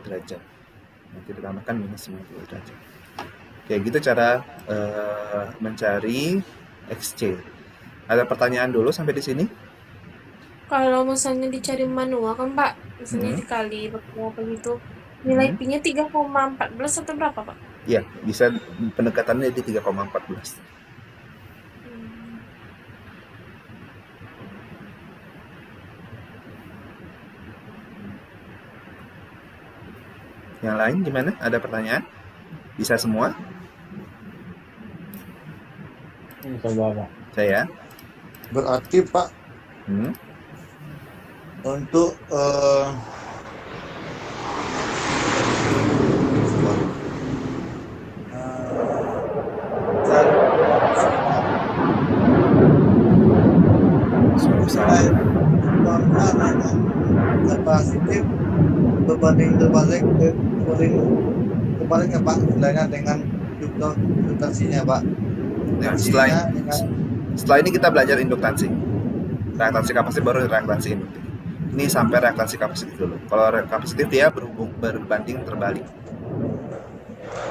derajat. Nanti ditambahkan minus 90 derajat. Oke, gitu cara mencari XC. Ada pertanyaan dulu sampai di sini? Kalau misalnya dicari manual kan, Pak, misalnya dikali berapa gitu, nilai Pi-nya 3,14 atau berapa, Pak? Ya, bisa pendekatannya di 3,14. Yang lain gimana? Ada pertanyaan? Bisa semua? Coba Pak. Saya. Berarti Pak, untuk kapasitif berbanding terbalik ya Pak, sebenarnya dengan induktansinya Pak. Nah, setelah ini kita belajar induktansi. Reaktansi kapasitif baru reaktansi induktif. Ini sampai reaktansi kapasitif dulu. Kalau kapasitif dia berbanding terbalik.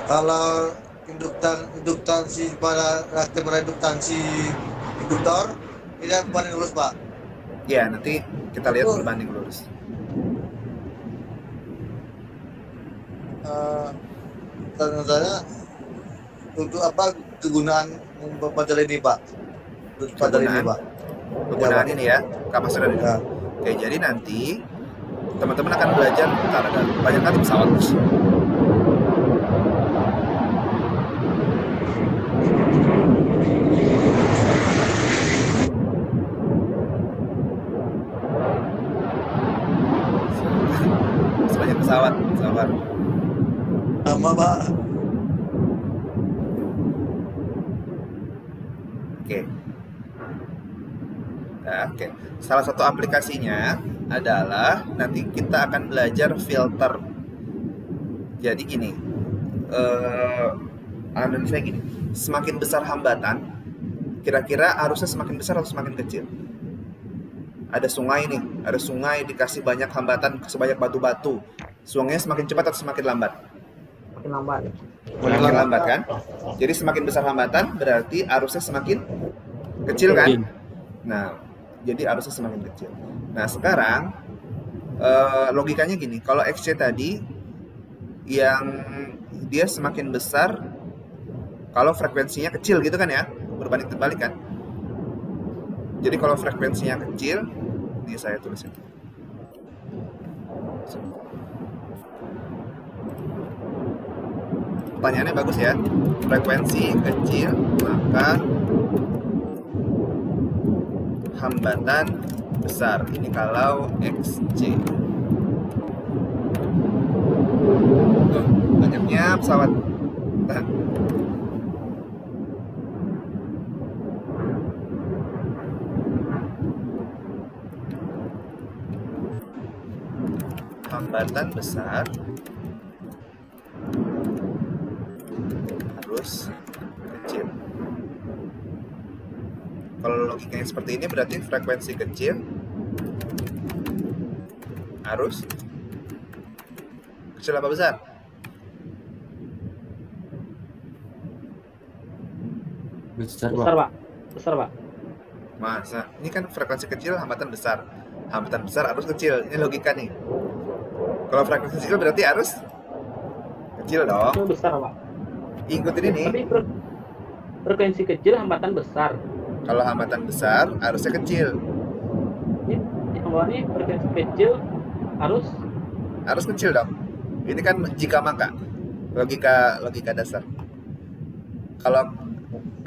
Kalau induktansi pada reaktif pada induktansi induktor tidak berbanding lurus Pak. Ya, nanti kita lihat berbanding lurus. Tanya saya untuk apa kegunaan baterai ini Pak? Baterai ini Pak. Penggunaan ini ya, kapasitor ini. Ya. Oke, jadi nanti teman-teman akan belajar, ada banyak kali pesawat. Sebanyak pesawat, sabar. Sama Pak. Oke. Nah, oke. Salah satu aplikasinya adalah nanti kita akan belajar filter. Jadi gini, analisanya gini, semakin besar hambatan, kira-kira arusnya semakin besar atau semakin kecil? Ada sungai nih, ada sungai dikasih banyak hambatan, sebanyak batu-batu. Sungainya semakin cepat atau semakin lambat? Makin lambat. Semakin lambat kan? Jadi semakin besar hambatan berarti arusnya semakin kecil kan? Nah, jadi arusnya semakin kecil. Nah, sekarang logikanya gini, kalau XC tadi yang dia semakin besar kalau frekuensinya kecil gitu kan ya, berbanding terbalik kan. Jadi kalau frekuensinya kecil, ini saya tulisin. pertanyaannya bagus ya. Frekuensi kecil, maka hambatan besar. Ini kalau XC. Tuh, banyaknya pesawat. Nah. Hambatan besar harus kecil. Kalau logikanya seperti ini berarti frekuensi kecil harus kecil apa besar? Besar, Besar, Pak. Pak. Besar, Pak. Masa? Ini kan frekuensi kecil, hambatan besar. Hambatan besar harus kecil. Ini logika nih. Kalau frekuensi kecil berarti harus kecil dong. Itu besar, Pak. Ikutin ini. Tapi frekuensi kecil hambatan besar. Kalau hambatan besar harusnya kecil. Ini frekuensi kecil Harus kecil dong. Ini kan jika maka. Logika dasar. Kalau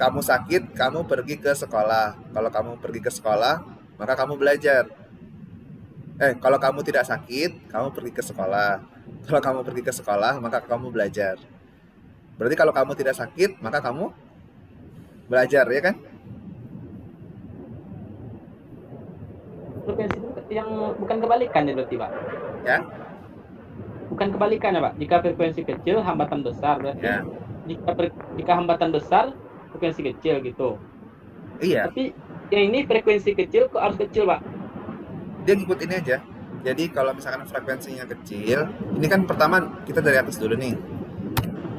kamu sakit, kamu pergi ke sekolah. Kalau kamu pergi ke sekolah, maka kamu belajar. Kalau kamu tidak sakit, kamu pergi ke sekolah. Kalau kamu pergi ke sekolah, maka kamu belajar. Berarti kalau kamu tidak sakit, maka kamu belajar, ya kan? frekuensi itu yang bukan kebalikan ya berarti, Pak. Ya? Bukan kebalikan ya, Pak. Jika frekuensi kecil hambatan besar berarti. Ya. Jika hambatan besar frekuensi kecil gitu. Iya. Tapi yang ini frekuensi kecil kok harus kecil, Pak? Dia ngikut ini aja. Jadi kalau misalkan frekuensinya kecil, ini kan pertama kita dari atas dulu nih.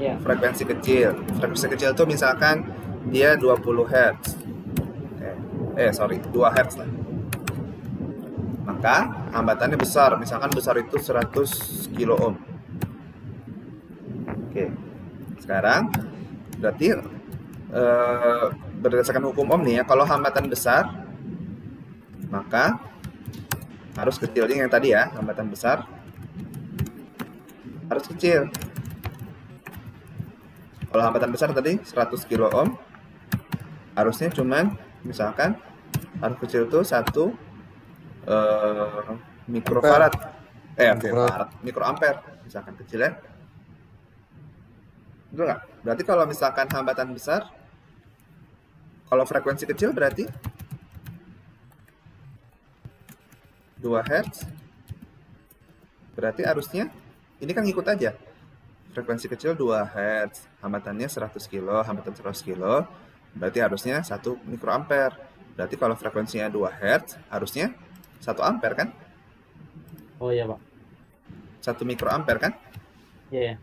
Iya. Frekuensi kecil. Frekuensi kecil tuh misalkan dia 20 Hz. 2 Hz lah. Maka hambatannya besar. Misalkan besar itu 100 kilo ohm. Oke. Sekarang berarti berdasarkan hukum Ohm nih ya, kalau hambatan besar maka harus kecil. Ini yang tadi ya, hambatan besar harus kecil. Kalau hambatan besar tadi 100 kilo ohm, harusnya cuman misalkan harus kecil tuh 1 mikrofarad. Mikroampere misalkan kecil ya. Betul nggak? Berarti kalau misalkan hambatan besar, kalau frekuensi kecil berarti 2 Hz. Berarti harusnya, ini kan ngikut aja. Frekuensi kecil 2 Hz, hambatannya 100 kilo, hambatan 100 kilo, berarti harusnya 1 mikroampere. Berarti kalau frekuensinya 2 Hz, harusnya 1 ampere kan? Oh iya, Pak. 1 mikroampere kan? Iya.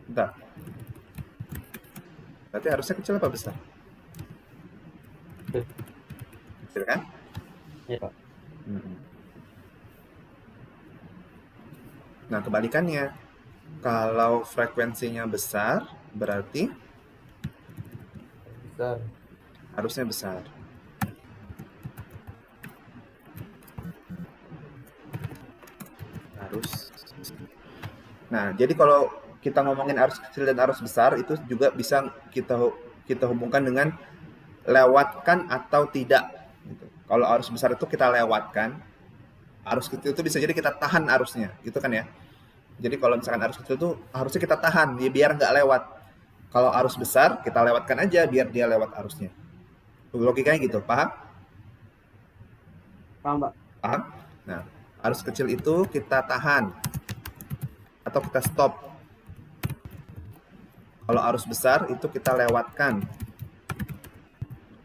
Bentar. Berarti harusnya kecil apa besar? Kecil kan? Iya, Pak. Nah, kebalikannya. Kalau frekuensinya besar, berarti Besar. harusnya besar. Nah, jadi kalau kita ngomongin arus kecil dan arus besar, itu juga bisa kita hubungkan dengan lewatkan atau tidak. Gitu. Kalau arus besar itu kita lewatkan, arus kecil itu bisa jadi kita tahan arusnya, gitu kan ya. Jadi kalau misalkan arus kecil itu harusnya kita tahan, biar nggak lewat. Kalau arus besar, kita lewatkan aja biar dia lewat arusnya. Logikanya gitu, paham? Paham, Pak. Paham? Nah, arus kecil itu kita tahan atau kita stop. Kalau arus besar itu kita lewatkan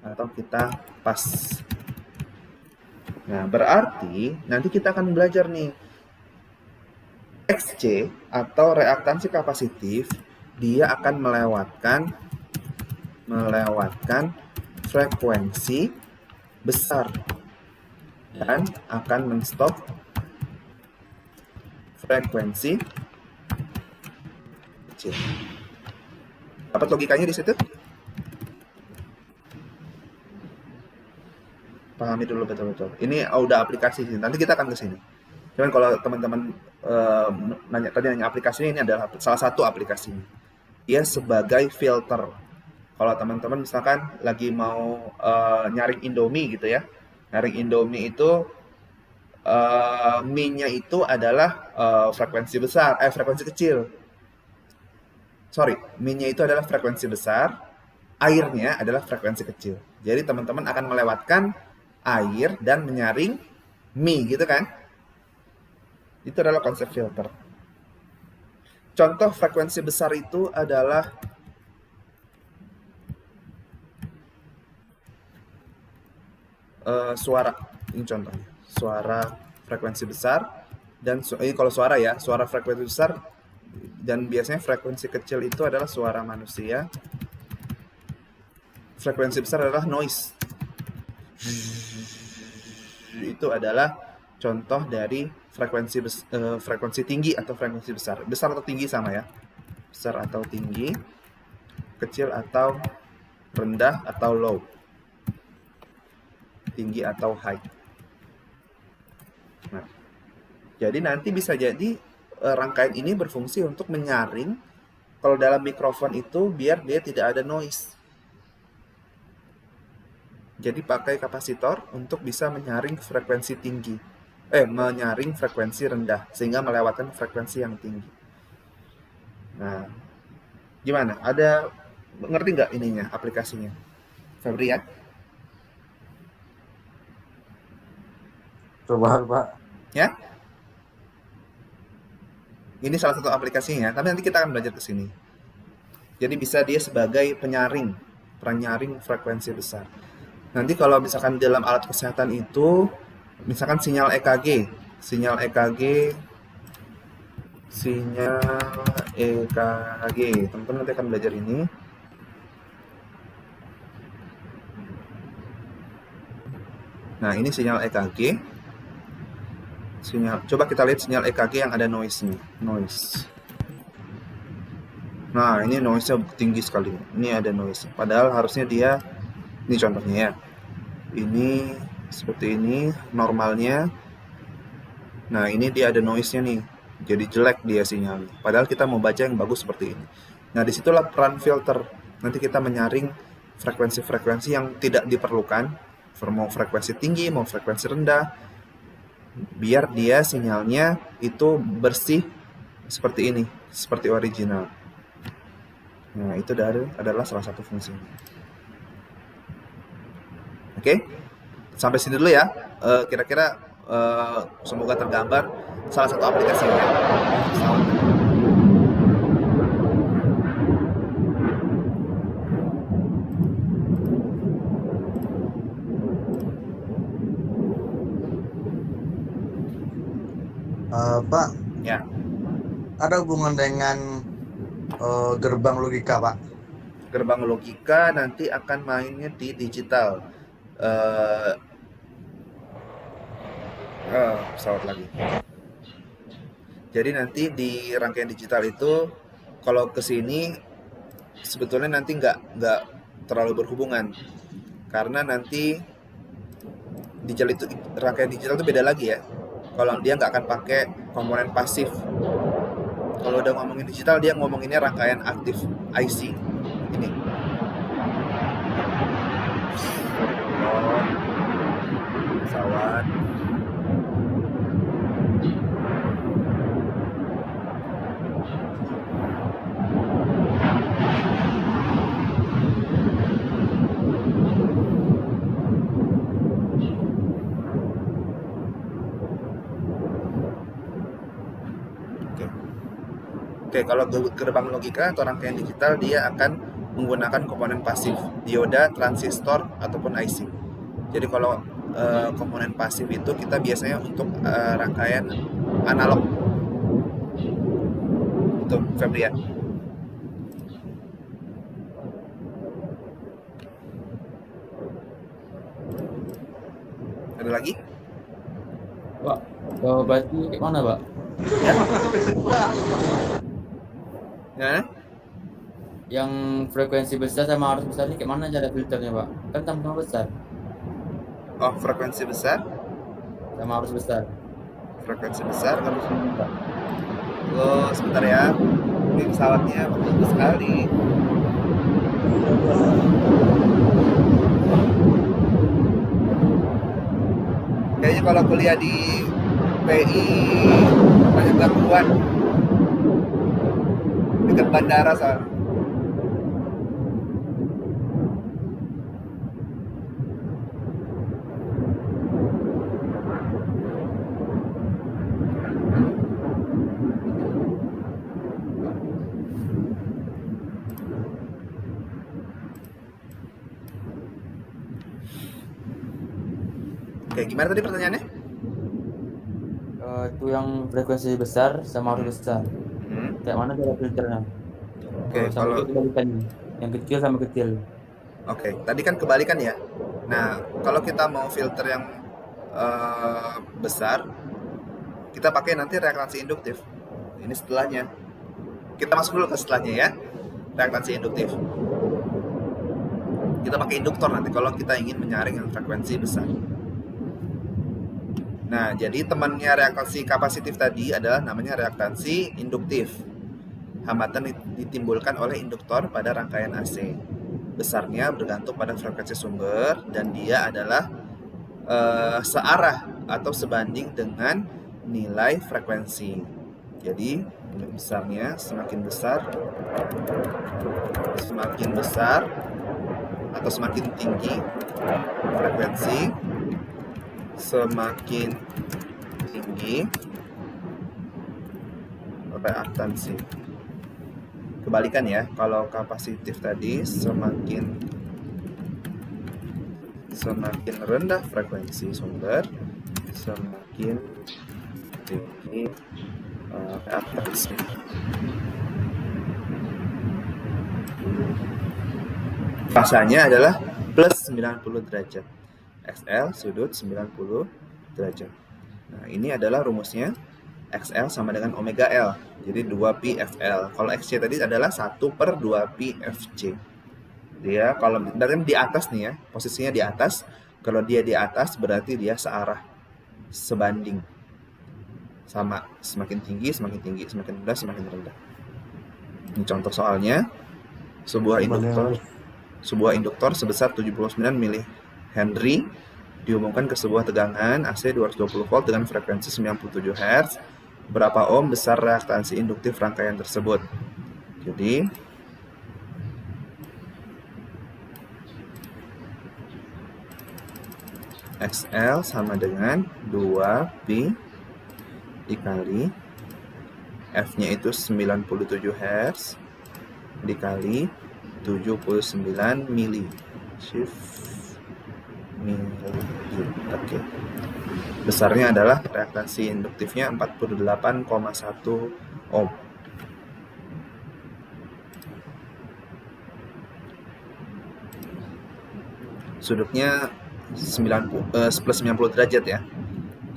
atau kita pas. Nah, berarti nanti kita akan belajar nih XC atau reaktansi kapasitif, dia akan melewatkan frekuensi besar dan akan men-stop frekuensi kecil. Dapat logikanya di situ? Pahami dulu betul-betul. Ini udah aplikasi sih. Nanti kita akan ke sini. Cuman kalau teman-teman nanya aplikasi ini adalah salah satu aplikasinya. dia sebagai filter. Kalau teman-teman misalkan lagi mau nyaring Indomie gitu ya, nyaring Indomie itu Mi-nya itu adalah frekuensi besar, frekuensi kecil. Sorry, Mi-nya itu adalah frekuensi besar, airnya adalah frekuensi kecil. Jadi teman-teman akan melewatkan air dan menyaring Mi gitu kan? Itu adalah konsep filter. Contoh frekuensi besar itu adalah suara. Ini contohnya. Suara frekuensi besar dan ini kalau suara ya, suara frekuensi besar dan biasanya frekuensi kecil itu adalah suara manusia. Frekuensi besar adalah noise. Itu adalah contoh dari frekuensi tinggi atau frekuensi besar. Besar atau tinggi sama ya. Besar atau tinggi, kecil atau rendah atau low. Tinggi atau high. Nah, jadi nanti bisa jadi rangkaian ini berfungsi untuk menyaring kalau dalam mikrofon itu biar dia tidak ada noise. Jadi pakai kapasitor untuk bisa menyaring frekuensi tinggi. Menyaring frekuensi rendah sehingga melewatkan frekuensi yang tinggi. Nah, gimana? Ada ngerti nggak ininya aplikasinya? Febri ya? Coba Pak. Ya? Ini salah satu aplikasinya, tapi nanti kita akan belajar ke sini. Jadi bisa dia sebagai penyaring frekuensi besar. Nanti kalau misalkan dalam alat kesehatan itu, misalkan sinyal EKG, teman-teman nanti akan belajar ini. Nah, ini sinyal EKG. Coba kita lihat sinyal EKG yang ada noise-nya. Nah, ini noise-nya tinggi sekali. Ini ada noise. Padahal harusnya dia, ini contohnya ya. Ini seperti ini normalnya. Nah, ini dia ada noise-nya nih. Jadi jelek dia sinyalnya. Padahal kita mau baca yang bagus seperti ini. Nah, disitulah peran filter. Nanti kita menyaring frekuensi-frekuensi yang tidak diperlukan. Mau frekuensi tinggi, mau frekuensi rendah. Biar dia sinyalnya itu bersih seperti ini, seperti original. Nah, itu adalah salah satu fungsinya. Oke, sampai sini dulu ya. Kira-kira semoga tergambar salah satu aplikasinya. Pak, Ya. ada hubungan dengan gerbang logika, Pak? Gerbang logika nanti akan mainnya di digital. Pesawat lagi. Jadi nanti di rangkaian digital itu kalau ke sini sebetulnya nanti nggak terlalu berhubungan karena nanti rangkaian digital itu beda lagi ya. Kalau dia nggak akan pakai komponen pasif. Kalau udah ngomongin digital, dia ngomonginnya rangkaian aktif IC. Ini. Pesawat. Oke, kalau gerbang logika atau rangkaian digital dia akan menggunakan komponen pasif, dioda, transistor, ataupun IC. Jadi kalau komponen pasif itu kita biasanya untuk rangkaian analog. Itu Febrian. Ada lagi? Pak, berarti kayak mana, Pak? Ya? Yang frekuensi besar sama arus besar ini kayak mana cara filternya, Pak? Kan sama-sama besar. Oh, frekuensi besar Sama arus besar. frekuensi besar harus sebentar ya. Ini pesawatnya bagus sekali. Kayaknya kalau kuliah di PI banyak gangguan dekat bandara soalnya. Oke, gimana tadi pertanyaannya? Itu yang frekuensi besar sama arus besar. Kayak mana cara filternya? Oke, kalau kebalikannya, yang kecil sama kecil. Oke, tadi kan kebalikan ya. Nah, kalau kita mau filter yang besar, kita pakai nanti reaktansi induktif. Ini setelahnya. Kita masuk dulu ke setelahnya ya. Reaktansi induktif. Kita pakai induktor nanti kalau kita ingin menyaring yang frekuensi besar. Nah, jadi temannya reaktansi kapasitif tadi adalah namanya reaktansi induktif. Hambatan ditimbulkan oleh induktor pada rangkaian AC. Besarnya bergantung pada frekuensi sumber dan dia adalah searah atau sebanding dengan nilai frekuensi. Jadi, besarnya semakin besar atau semakin tinggi frekuensi, semakin tinggi reaktansi. Kebalikan ya, kalau kapasitif tadi semakin rendah frekuensi sumber, semakin tinggi reaktansi. Fasanya adalah plus 90 derajat. XL sudut 90 derajat. Nah, ini adalah rumusnya. XL sama dengan omega L. Jadi 2pi FL. Kalau XC tadi adalah 1/2pi FC. Dia kalau di atas nih ya, posisinya di atas. Kalau dia di atas berarti dia searah, sebanding. Sama, semakin tinggi, semakin rendah, semakin rendah. Ini contoh soalnya. Sebuah induktor sebesar 79 mili Henry dihubungkan ke sebuah tegangan AC 220 volt dengan frekuensi 97 Hz. Berapa ohm besar reaktansi induktif rangkaian tersebut? Jadi XL sama dengan 2pi dikali F-nya itu 97 Hz dikali 79 mili. Oke. Besarnya adalah reaktansi induktifnya 48,1 ohm. Sudutnya plus 90 derajat ya.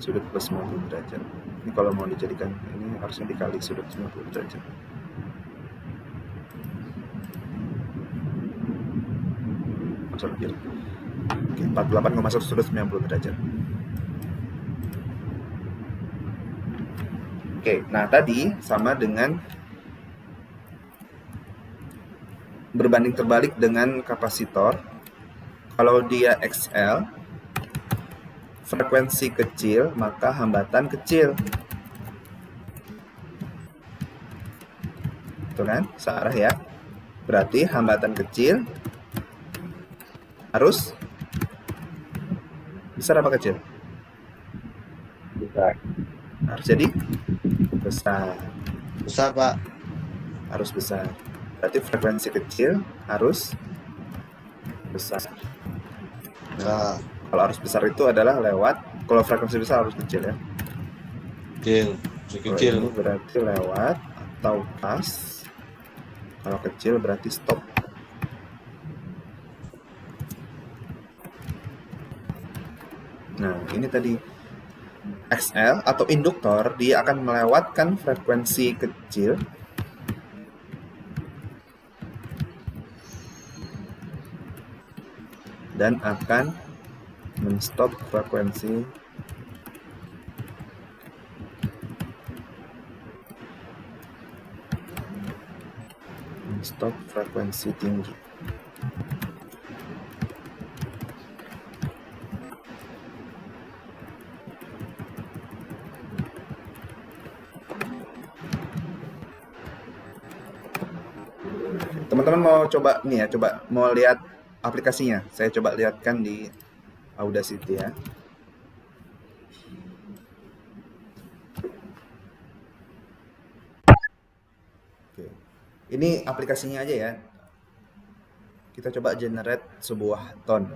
Sudut plus 90 derajat. Ini kalau mau dijadikan ini harusnya dikali sudut 90 derajat. Oke, 48,1 sudut 90 derajat. Oke, nah tadi sama dengan berbanding terbalik dengan kapasitor. Kalau dia XL, frekuensi kecil, maka hambatan kecil. Betul kan? Searah ya. Berarti hambatan kecil harus besar apa kecil? Besar. Harus jadi besar. Besar, Pak. Harus besar. Berarti frekuensi kecil harus besar. Nah, kalau harus besar itu adalah lewat, kalau frekuensi besar harus kecil ya. kecil. Kecil. Ini berarti lewat atau pas. Kalau kecil berarti stop. Nah, ini tadi XL atau induktor, dia akan melewatkan frekuensi kecil dan akan menstop frekuensi stop frekuensi tinggi. Teman-teman mau coba nih ya, coba mau lihat aplikasinya. Saya coba lihatkan di Audacity ya. Oke. Ini aplikasinya aja ya. Kita coba generate sebuah tone.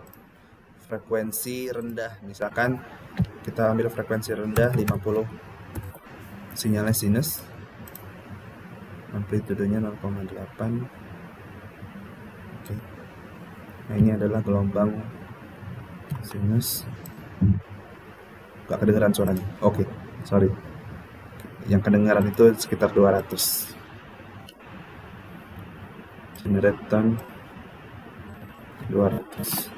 Frekuensi rendah, misalkan kita ambil frekuensi rendah 50, sinyalnya sinus, amplitudenya 0,8. Oke. Nah, ini adalah gelombang sinus. Gak kedengeran suaranya. Oke, sorry. Yang kedengaran itu sekitar 200. Generate tone 200.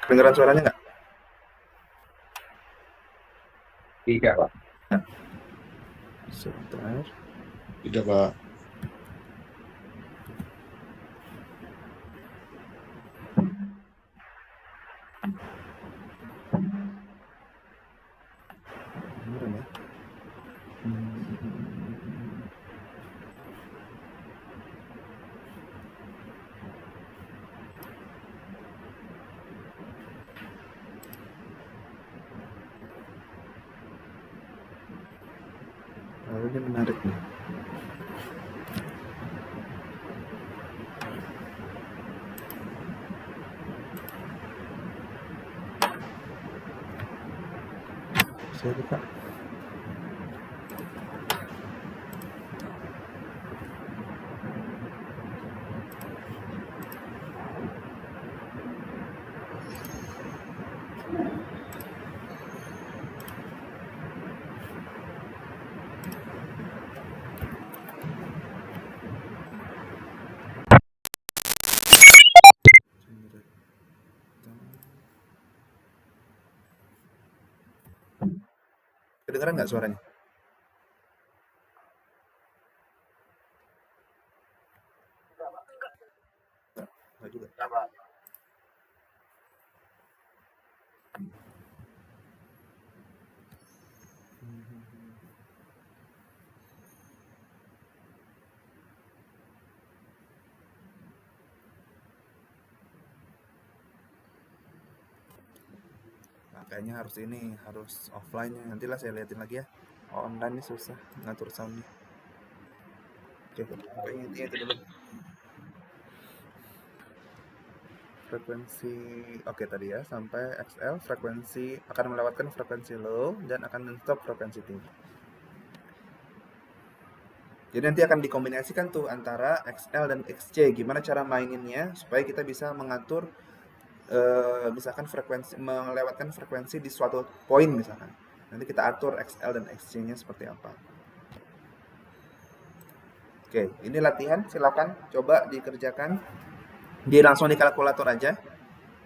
Kedengeran suaranya nggak? Tidak, Pak. Sebentar. Tidak, Pak. Kedengeran ya? Lalu ini menarik nih. Saya buka. Kedengeran nggak suaranya? Nggak juga. Nah, kayaknya harus offline ya. Nantilah saya liatin lagi ya. Online ini susah ngatur soundnya. Oke, kayaknya intinya itu dulu. Frekuensi, oke tadi ya, sampai XL, frekuensi akan melewatkan frekuensi low dan akan men-stop frekuensi tinggi. Jadi nanti akan dikombinasikan tuh antara XL dan XC. Gimana cara maininnya supaya kita bisa mengatur misalkan frekuensi, melewatkan frekuensi di suatu poin misalkan. Nanti kita atur XL dan XC-nya seperti apa. Oke, ini latihan, silakan coba dikerjakan. Dia langsung di kalkulator aja.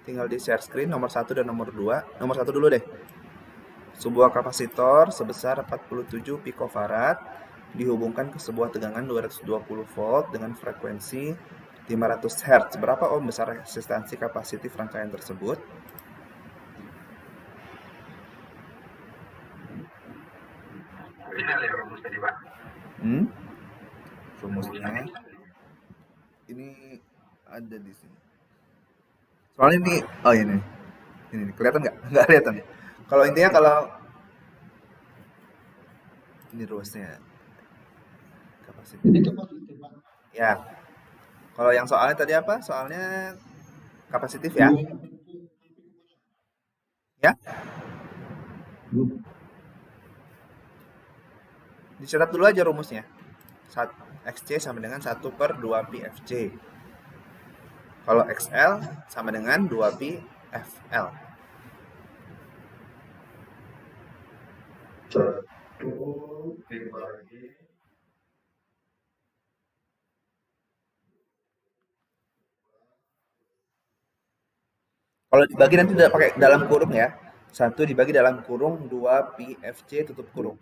Tinggal di share screen nomor 1 dan nomor 2. Nomor 1 dulu deh. Sebuah kapasitor sebesar 47 picofarad dihubungkan ke sebuah tegangan 220 volt dengan frekuensi 500 Hz. Berapa ohm besar resistansi kapasitif rangkaian tersebut? Rumusnya ini ada di sini. Soalnya ini, oh ini kelihatan nggak? Nggak kelihatan ya. Kalau intinya ini rumusnya kapasitif. Ya. Kalau yang soalnya tadi apa? Soalnya kapasitif ya. Ya. Dicatat dulu aja rumusnya. XC sama dengan 1/2pi FC. Kalau XL sama dengan 2pi FL. Kalau dibagi nanti tidak pakai dalam kurung ya. 1 dibagi dalam kurung 2 pi FC tutup kurung.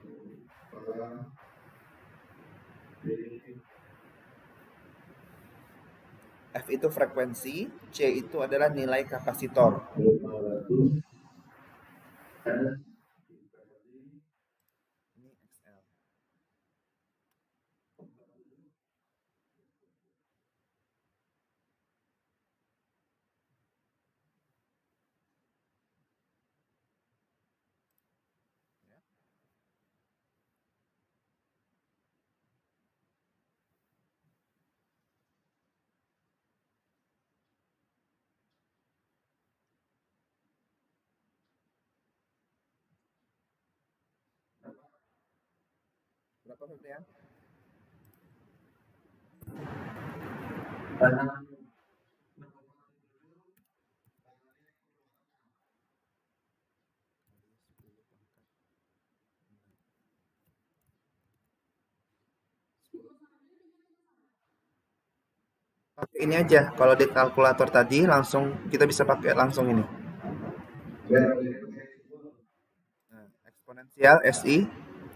F itu frekuensi, C itu adalah nilai kapasitor. Ini XL. Berapa Febrian? Pakai ini aja. Kalau di kalkulator tadi langsung kita bisa pakai langsung ini. Nah, eksponensial SI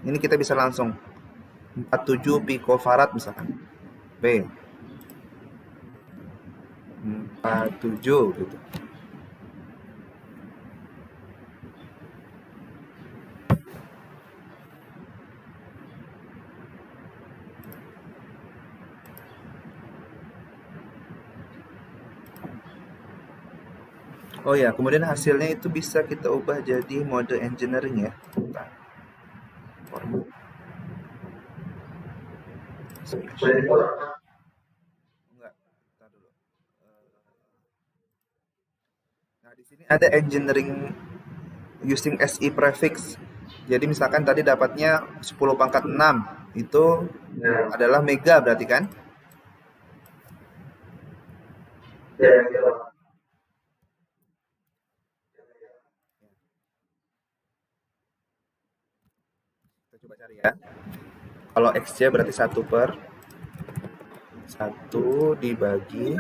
ini kita bisa langsung 47 picofarad misalkan. B 47 gitu. Oh ya, kemudian hasilnya itu bisa kita ubah jadi mode engineering ya. Bentar. Formula. Enggak, bentar dulu. Nah, di sini ada engineering using SI prefix. Jadi misalkan tadi dapatnya 10 pangkat 6, itu adalah mega berarti kan? Kita coba cari ya. Kalau XC berarti 1 dibagi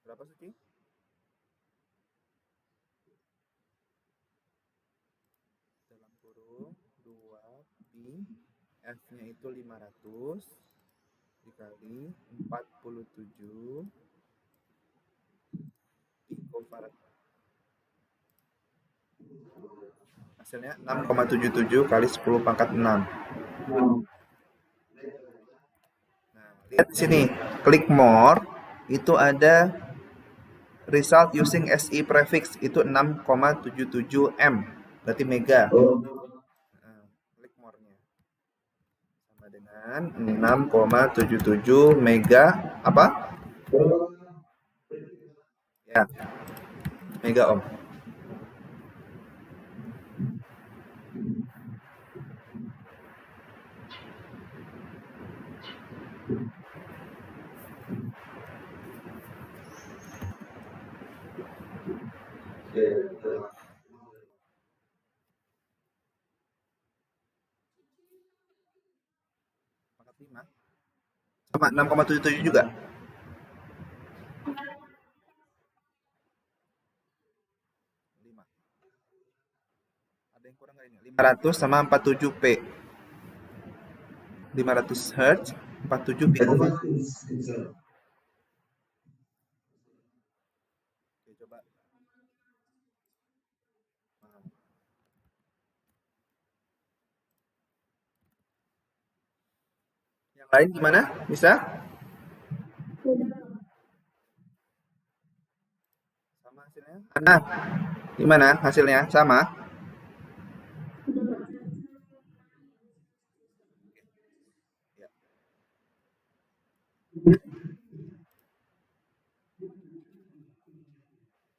berapa sih? Dalam kurung 2 pi F-nya itu 500 dikali 47 picofarad. Hasilnya 6,77 kali 10 pangkat 6. Nah, lihat di sini, klik more, itu ada result using SI prefix, itu 6,77 M, berarti mega. Nah, klik more-nya. Sama dengan 6,77 mega, apa? Ya, mega ohm. Sama 6,77 juga. Ada yang kurang nggak ini? 500 sama 47 P. 500 Hz, 47 picofarad. Oke, coba. Yang lain gimana? Bisa? Sama hasilnya? Nah, gimana hasilnya? Sama? Ya.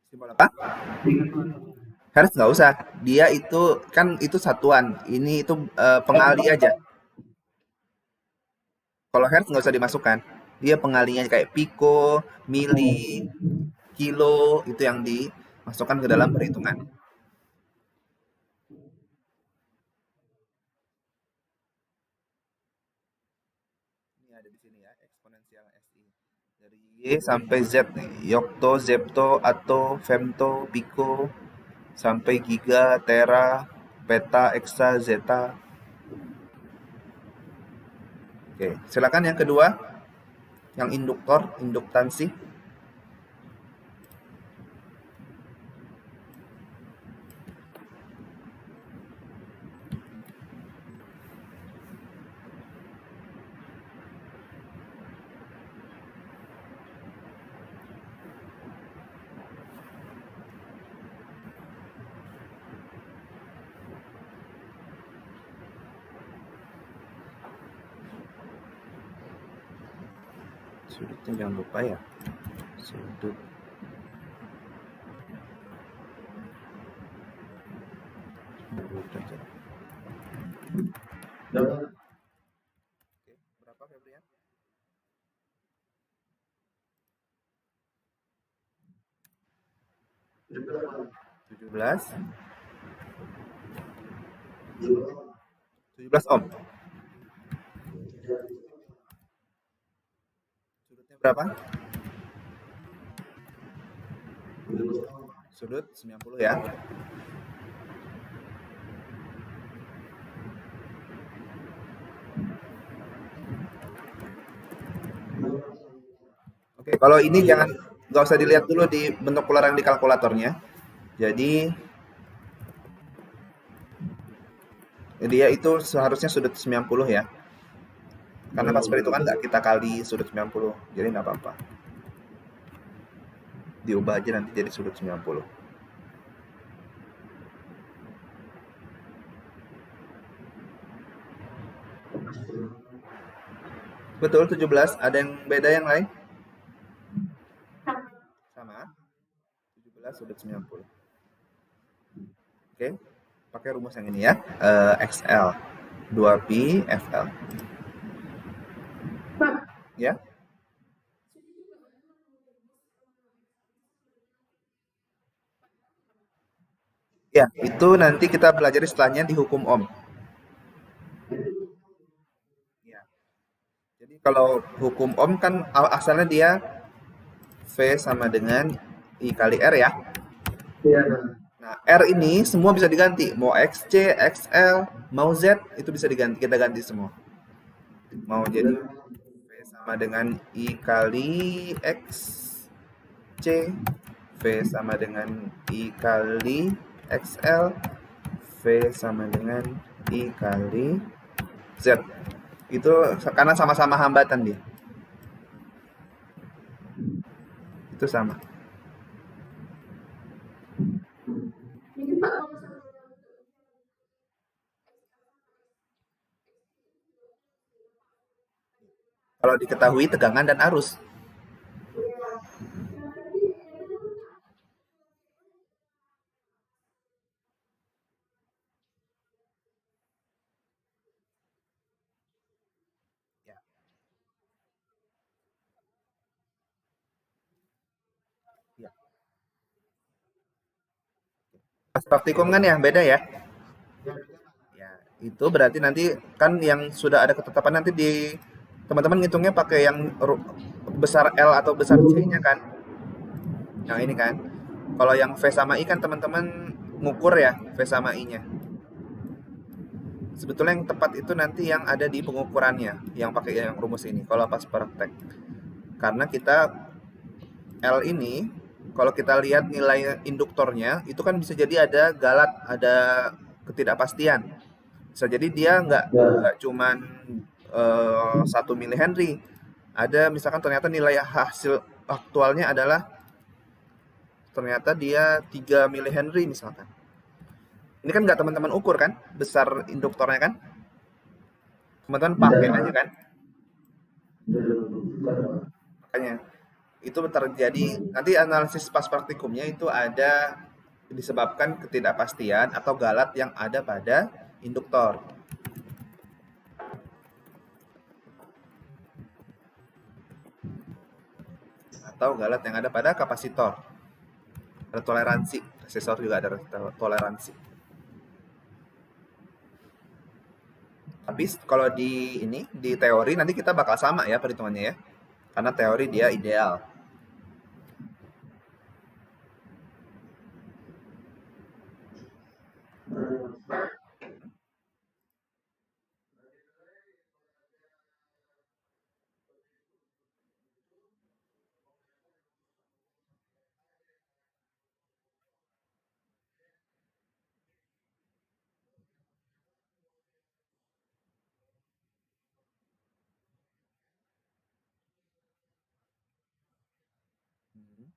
Simbol apa? Hertz nggak usah. Dia itu kan itu satuan. Ini itu pengali aja. Kalau hertz nggak usah dimasukkan. Dia pengalinya kayak pico, mili, kilo, itu yang dimasukkan ke dalam perhitungan. Ini ada di sini ya, eksponensial SI. Y sampai Z nih. Yocto, zepto, atto, femto, pico, sampai giga, tera, peta, eksa, zeta. Oke, silakan yang kedua, yang induktor, induktansi. Sudutnya jangan lupa ya. Sudut. Oke, berapa Febrian? Tujuh belas. 17 ohm. Sudutnya berapa? Sudut 90 ya. Oke, kalau ini nggak usah dilihat dulu di bentuk polar yang di kalkulatornya. Jadi dia itu seharusnya sudut 90 ya. Karena pas itu kan nggak kita kali sudut 90, jadi nggak apa-apa. Diubah aja nanti jadi sudut 90. Betul, 17. Ada yang beda yang lain? Sama. 17 sudut 90. Oke, pakai rumus yang ini ya. XL 2pi FL. Ya. Ya, itu nanti kita pelajari setelahnya di hukum Ohm. Ya. Jadi kalau hukum Ohm kan asalnya dia V sama dengan I kali R ya. Iya. Nah, R ini semua bisa diganti. Mau XC, XL, mau Z, itu bisa diganti. Kita ganti semua. Mau jadi V sama dengan I kali XC, V sama dengan I kali XL, V sama dengan I kali Z. Itu karena sama-sama hambatan dia. Itu sama. Kalau diketahui tegangan dan arus. Ya. Ya. Pas praktikum kan yang beda ya. Ya, itu berarti nanti kan yang sudah ada ketetapan nanti di teman-teman ngitungnya pakai yang besar L atau besar C-nya kan. Yang ini kan. Kalau yang V sama I kan teman-teman ngukur ya V sama I-nya. Sebetulnya yang tepat itu nanti yang ada di pengukurannya, yang pakai yang rumus ini kalau pas praktek. Karena kita L ini kalau kita lihat nilai induktornya itu kan bisa jadi ada galat, ada ketidakpastian. Bisa jadi dia nggak cuman 1 milihenry. Ada misalkan ternyata nilai hasil aktualnya adalah ternyata dia 3 milihenry misalkan. Ini kan nggak teman-teman ukur kan besar induktornya kan? Teman-teman pakai aja kan? Makanya itu terjadi nanti analisis pas praktikumnya itu ada disebabkan ketidakpastian atau galat yang ada pada induktor. Atau galat yang ada pada kapasitor. Ada toleransi, resistor juga ada toleransi. Tapi kalau di teori nanti kita bakal sama ya perhitungannya ya. Karena teori dia ideal. Hmm. Hmm.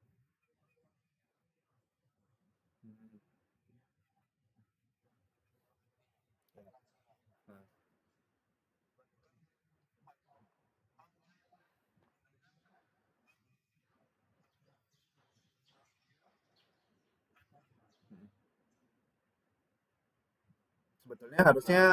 Nah, sebetulnya harusnya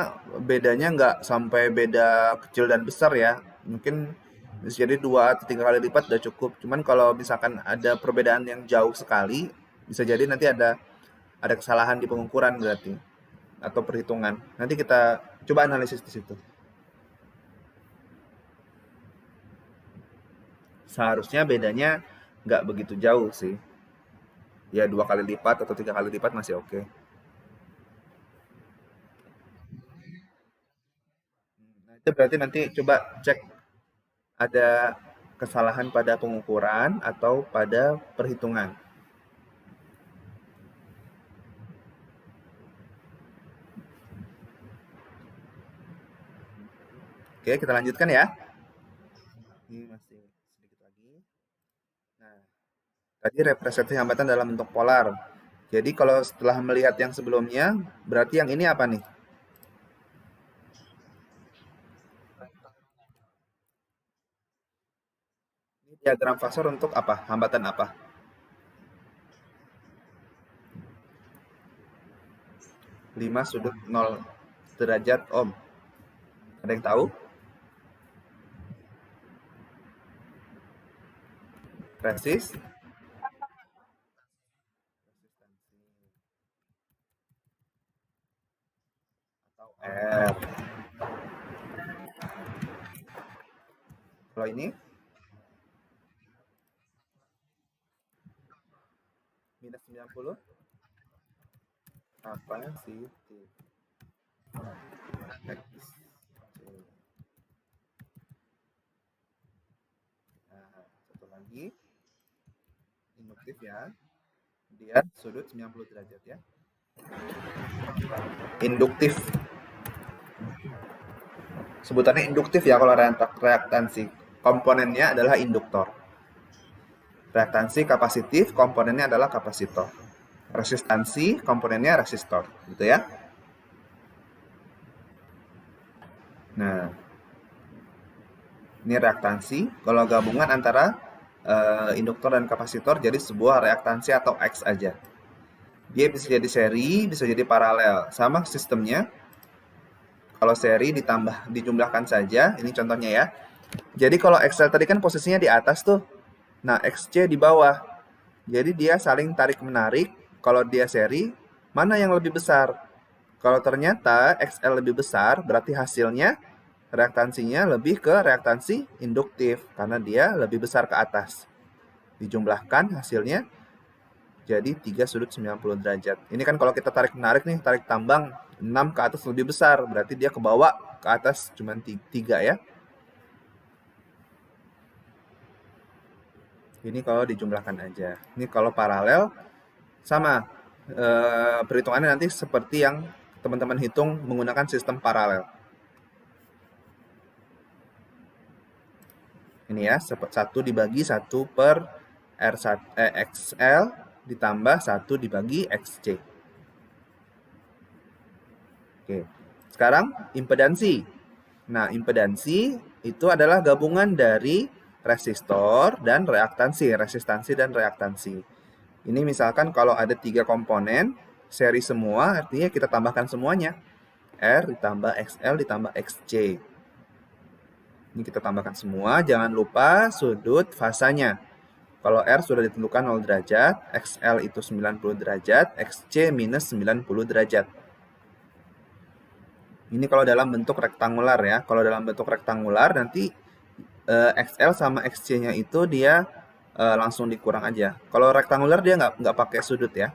bedanya nggak sampai beda kecil dan besar ya. Mungkin bisa jadi 2 atau 3 kali lipat udah cukup. Cuman kalau misalkan ada perbedaan yang jauh sekali, bisa jadi nanti ada kesalahan di pengukuran berarti atau perhitungan. Nanti kita coba analisis di situ. Seharusnya bedanya nggak begitu jauh sih. Ya 2 kali lipat atau 3 kali lipat masih oke. Nah itu berarti nanti coba cek ada kesalahan pada pengukuran atau pada perhitungan. Oke, kita lanjutkan ya. Ini masih sedikit lagi. Nah, tadi representasi hambatan dalam bentuk polar. Jadi kalau setelah melihat yang sebelumnya, berarti yang ini apa nih? Ini diagram fasor untuk apa? Hambatan apa? 5 sudut 0 derajat ohm. Ada yang tahu? Resist? Atau R. Kalau ini? Minus 90? Apa sih? X. Nah, satu lagi. Induktif ya. Dia sudut 90 derajat ya. Induktif. Sebutannya induktif ya kalau reaktansi. Komponennya adalah induktor. Reaktansi kapasitif, komponennya adalah kapasitor. Resistansi, komponennya resistor, gitu ya. Nah, ini reaktansi. Kalau gabungan antara induktor dan kapasitor jadi sebuah reaktansi atau X aja. Dia bisa jadi seri, bisa jadi paralel. Sama sistemnya. Kalau seri dijumlahkan saja, ini contohnya ya. Jadi kalau XL tadi kan posisinya di atas tuh. Nah, XC di bawah. Jadi dia saling tarik-menarik. Kalau dia seri, mana yang lebih besar? Kalau ternyata XL lebih besar, berarti hasilnya reaktansinya lebih ke reaktansi induktif. Karena dia lebih besar ke atas. Dijumlahkan hasilnya jadi 3 sudut 90 derajat. Ini kan kalau kita tarik-menarik nih, tarik tambang 6 ke atas lebih besar. Berarti dia ke bawah, ke atas cuma 3 ya. Ini kalau dijumlahkan aja. Ini kalau paralel sama perhitungannya nanti seperti yang teman-teman hitung menggunakan sistem paralel. Ini ya, 1 dibagi 1 per XL ditambah 1 dibagi XC. Oke. Sekarang impedansi. Nah, impedansi itu adalah gabungan dari resistor dan reaktansi, resistansi dan reaktansi. Ini misalkan kalau ada 3 komponen, seri semua, artinya kita tambahkan semuanya. R ditambah XL ditambah XC. Ini kita tambahkan semua, jangan lupa sudut fasanya. Kalau R sudah ditentukan 0 derajat, XL itu 90 derajat, XC minus 90 derajat. Ini kalau dalam bentuk rektangular ya. Kalau dalam bentuk rektangular nanti XL sama XC-nya itu dia langsung dikurang aja. Kalau rektangular dia nggak pakai sudut ya.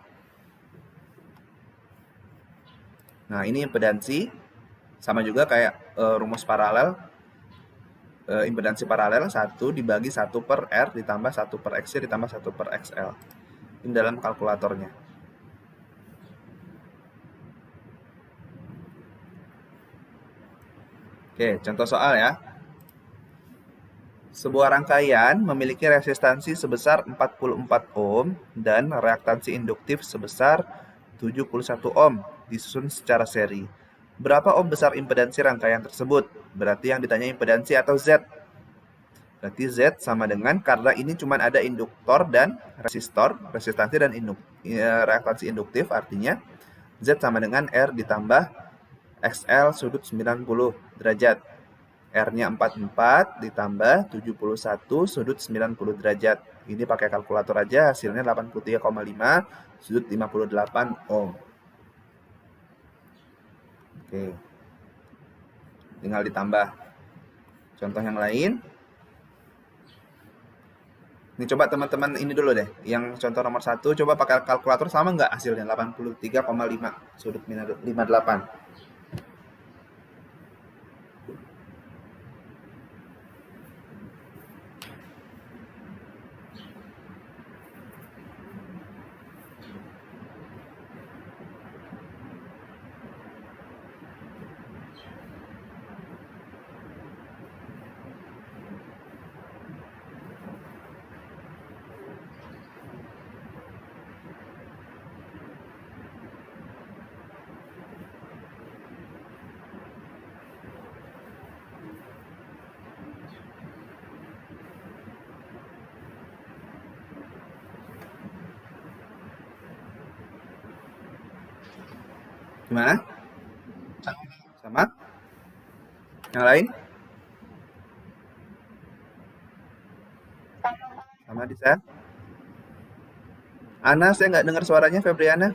Nah, ini impedansi. Sama juga kayak rumus paralel. Impedansi paralel 1 dibagi 1 per R ditambah 1 per XC ditambah 1 per XL. Ini dalam kalkulatornya. Oke, contoh soal ya. Sebuah rangkaian memiliki resistansi sebesar 44 ohm dan reaktansi induktif sebesar 71 ohm disusun secara seri. Berapa ohm besar impedansi rangkaian tersebut? Berarti yang ditanya impedansi atau Z. Berarti Z sama dengan, karena ini cuma ada induktor dan resistor, resistansi dan reaktansi induktif, artinya Z sama dengan R ditambah XL sudut 90 derajat. R-nya 44 ditambah 71 sudut 90 derajat. Ini pakai kalkulator aja, hasilnya 83,5 sudut 58 ohm. Oke. Tinggal ditambah. Contoh yang lain. Ini coba teman-teman ini dulu deh. Yang contoh nomor 1, coba pakai kalkulator sama nggak hasilnya? 83,5 sudut 58. Gimana? Sama? Yang lain? Sama Disa? Ana, saya nggak dengar suaranya, Febriana.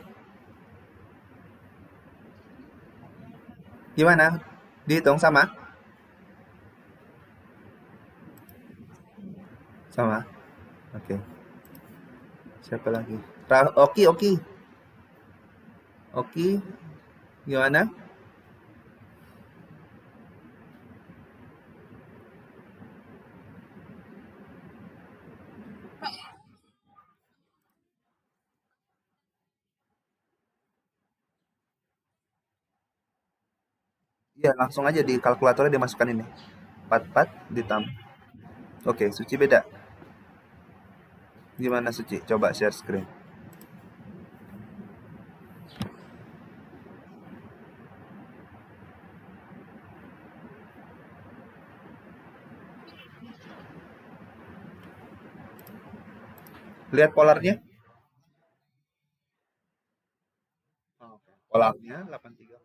Gimana? Dihitung sama? Sama? Oke. Siapa lagi? Oki. Oki, gimana? Iya, langsung aja di kalkulatornya dimasukkan ini. 44 ditambah. Oke, Suci beda. Gimana Suci? Coba share screen. Lihat polarnya. Polarnya 83,5.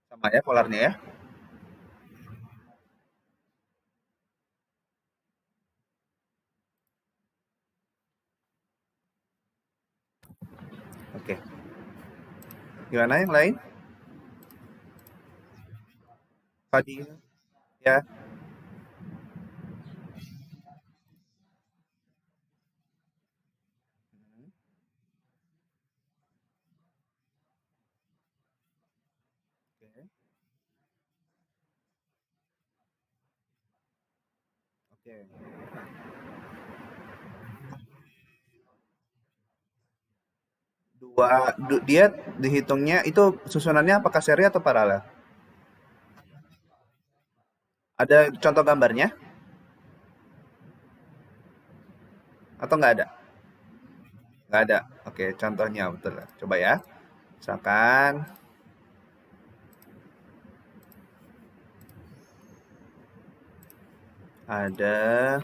Sama ya polarnya ya. Oke. Gimana yang lain? Padi ya. Oke. Dia dihitungnya itu susunannya apakah seri atau paralel? Ada contoh gambarnya? Atau nggak ada? Nggak ada. Oke, contohnya betul. Coba ya. Misalkan ada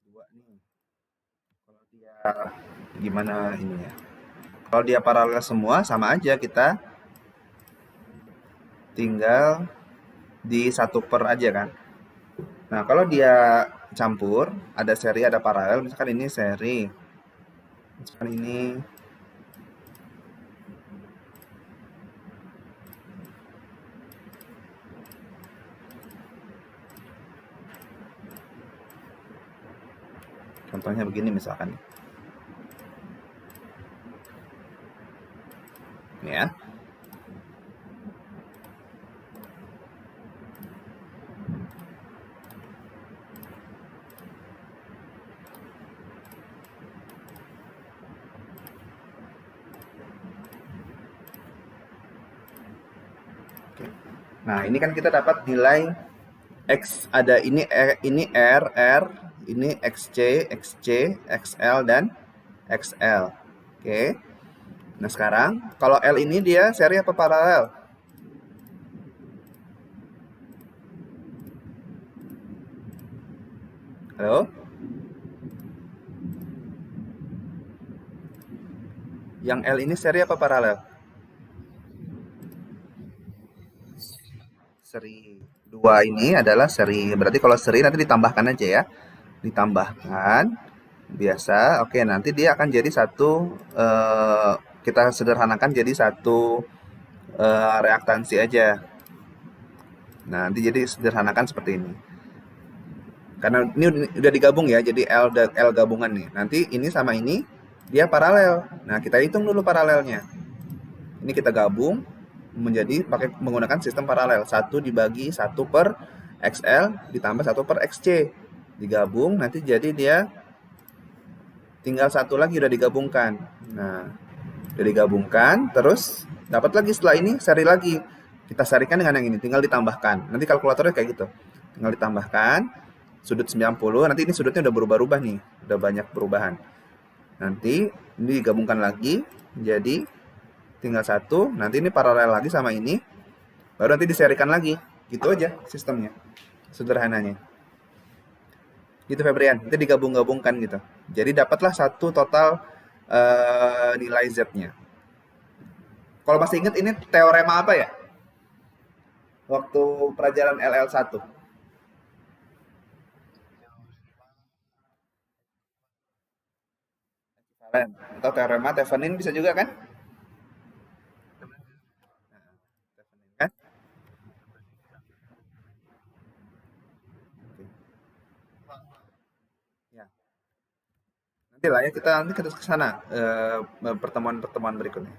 dua nih. Kalau dia gimana ini ya? Kalau dia paralel semua sama aja, kita tinggal di 1 per aja kan. Nah, kalau dia campur, ada seri, ada paralel. Misalkan ini seri. Misalkan ini contohnya begini misalkan. Ini ya. Oke. Nah, ini kan kita dapat nilai X, ada ini R, ini XC, XL, dan XL. Oke. Nah, sekarang kalau L ini dia seri apa paralel? Halo? Yang L ini seri apa paralel? Seri. Dua ini adalah seri. Berarti kalau seri nanti ditambahkan aja ya. Ditambahkan. Biasa. Oke, nanti dia akan jadi satu, kita sederhanakan jadi satu reaktansi aja. Nah, nanti jadi sederhanakan seperti ini. Karena ini udah digabung ya, jadi L dan L gabungan nih. Nanti ini sama ini dia paralel. Nah, kita hitung dulu paralelnya. Ini kita gabung menjadi pakai menggunakan sistem paralel. 1 dibagi 1 per XL ditambah 1 per XC. Digabung nanti jadi dia tinggal satu lagi udah digabungkan. Nah, udah digabungkan terus dapat lagi setelah ini seri lagi. Kita serikan dengan yang ini, tinggal ditambahkan. Nanti kalkulatornya kayak gitu. Tinggal ditambahkan sudut 90, nanti ini sudutnya udah berubah-ubah nih, udah banyak perubahan. Nanti ini digabungkan lagi, jadi tinggal satu, nanti ini paralel lagi sama ini, baru nanti diserikan lagi. Gitu aja sistemnya, sederhananya. Gitu Febrian, nanti digabung-gabungkan gitu. Jadi dapatlah satu total nilai Z-nya. Kalau masih ingat ini teorema apa ya? Waktu pelajaran LL1. Atau teorema Thevenin bisa juga kan? Kan? Ya. Nanti lah ya nanti kita ke sana pertemuan-pertemuan berikutnya.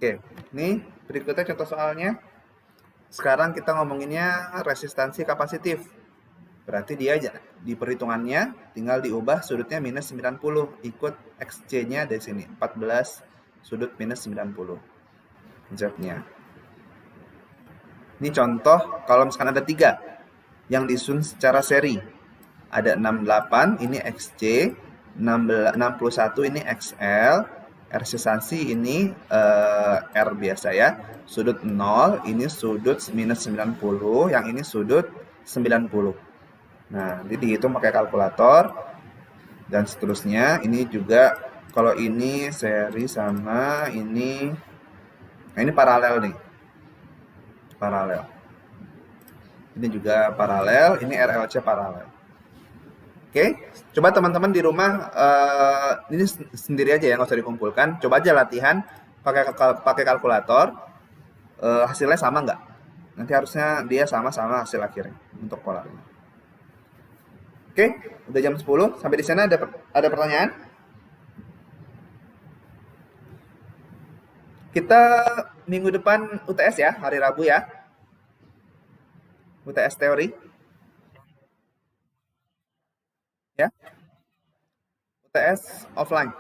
Oke, ini berikutnya contoh soalnya. Sekarang kita ngomonginnya resistansi kapasitif. Berarti dia aja di perhitungannya tinggal diubah sudutnya minus 90, ikut XC-nya dari sini 14 sudut minus 90 Z-nya. Ini contoh kalau misalkan ada 3 yang disusun secara seri. Ada 68 ini XC, 61 ini XL, resistansi ini R biasa ya. Sudut 0 ini sudut minus 90, yang ini sudut 90. Nah, nanti dihitung pakai kalkulator dan seterusnya. Ini juga kalau ini seri sama ini, nah ini paralel nih, paralel. Ini juga paralel, ini RLC paralel. Oke, coba teman-teman di rumah ini sendiri aja ya, nggak usah dikumpulkan. Coba aja latihan pakai kalkulator, hasilnya sama nggak? Nanti harusnya dia sama-sama hasil akhirnya untuk polarnya. Oke, udah jam 10. Sampai di sana ada pertanyaan? Kita minggu depan UTS ya, hari Rabu ya. UTS teori. Ya. UTS offline.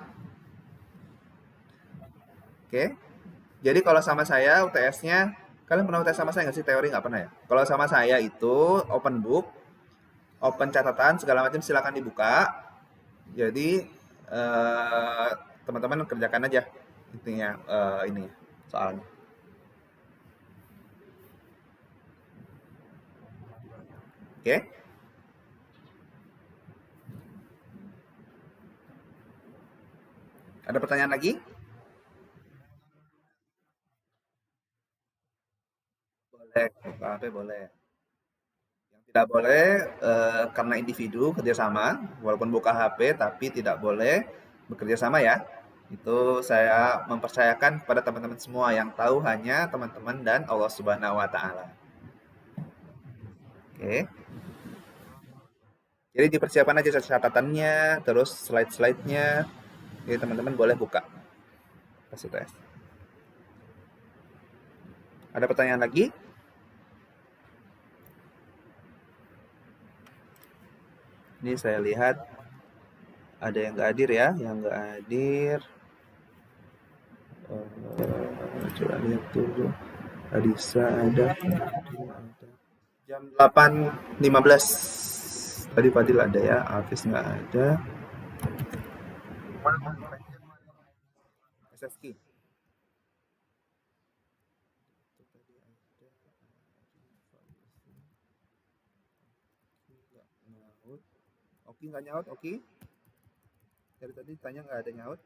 Oke. Jadi kalau sama saya UTS-nya, kalian pernah UTS sama saya nggak sih? Teori nggak pernah ya? Kalau sama saya itu open book, open catatan segala macam silakan dibuka. Jadi teman-teman kerjakan aja intinya ini soalnya. Oke. Ada pertanyaan lagi? Boleh, buka HP boleh. Yang Tidak boleh karena individu kerjasama, walaupun buka HP, tapi tidak boleh bekerja sama ya. Itu saya mempercayakan kepada teman-teman semua, yang tahu hanya teman-teman dan Allah Subhanahu wa Ta'ala. Oke. Jadi dipersiapkan aja catatannya, terus slide-slide-nya. Jadi teman-teman boleh buka. Kasih tes. Ada pertanyaan lagi? Ini saya lihat ada yang nggak hadir ya, yang nggak hadir. Coba lihat dulu. Adisa ada. Jam 8.15. Tadi Fadil ada ya, Hafiz nggak ada. SSK. Oki nggak nyaut, Oki? Dari tadi tanya nggak ada nyaut.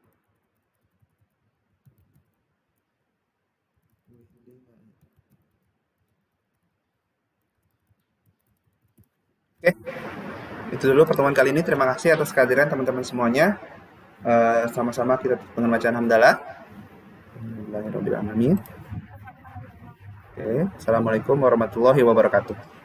Oke, itu dulu pertemuan kali ini. Terima kasih atas kehadiran teman-teman semuanya. Sama-sama kita dengan bacaan hamdalah. Alhamdulillahirobbilalamin. Oke, assalamualaikum warahmatullahi wabarakatuh.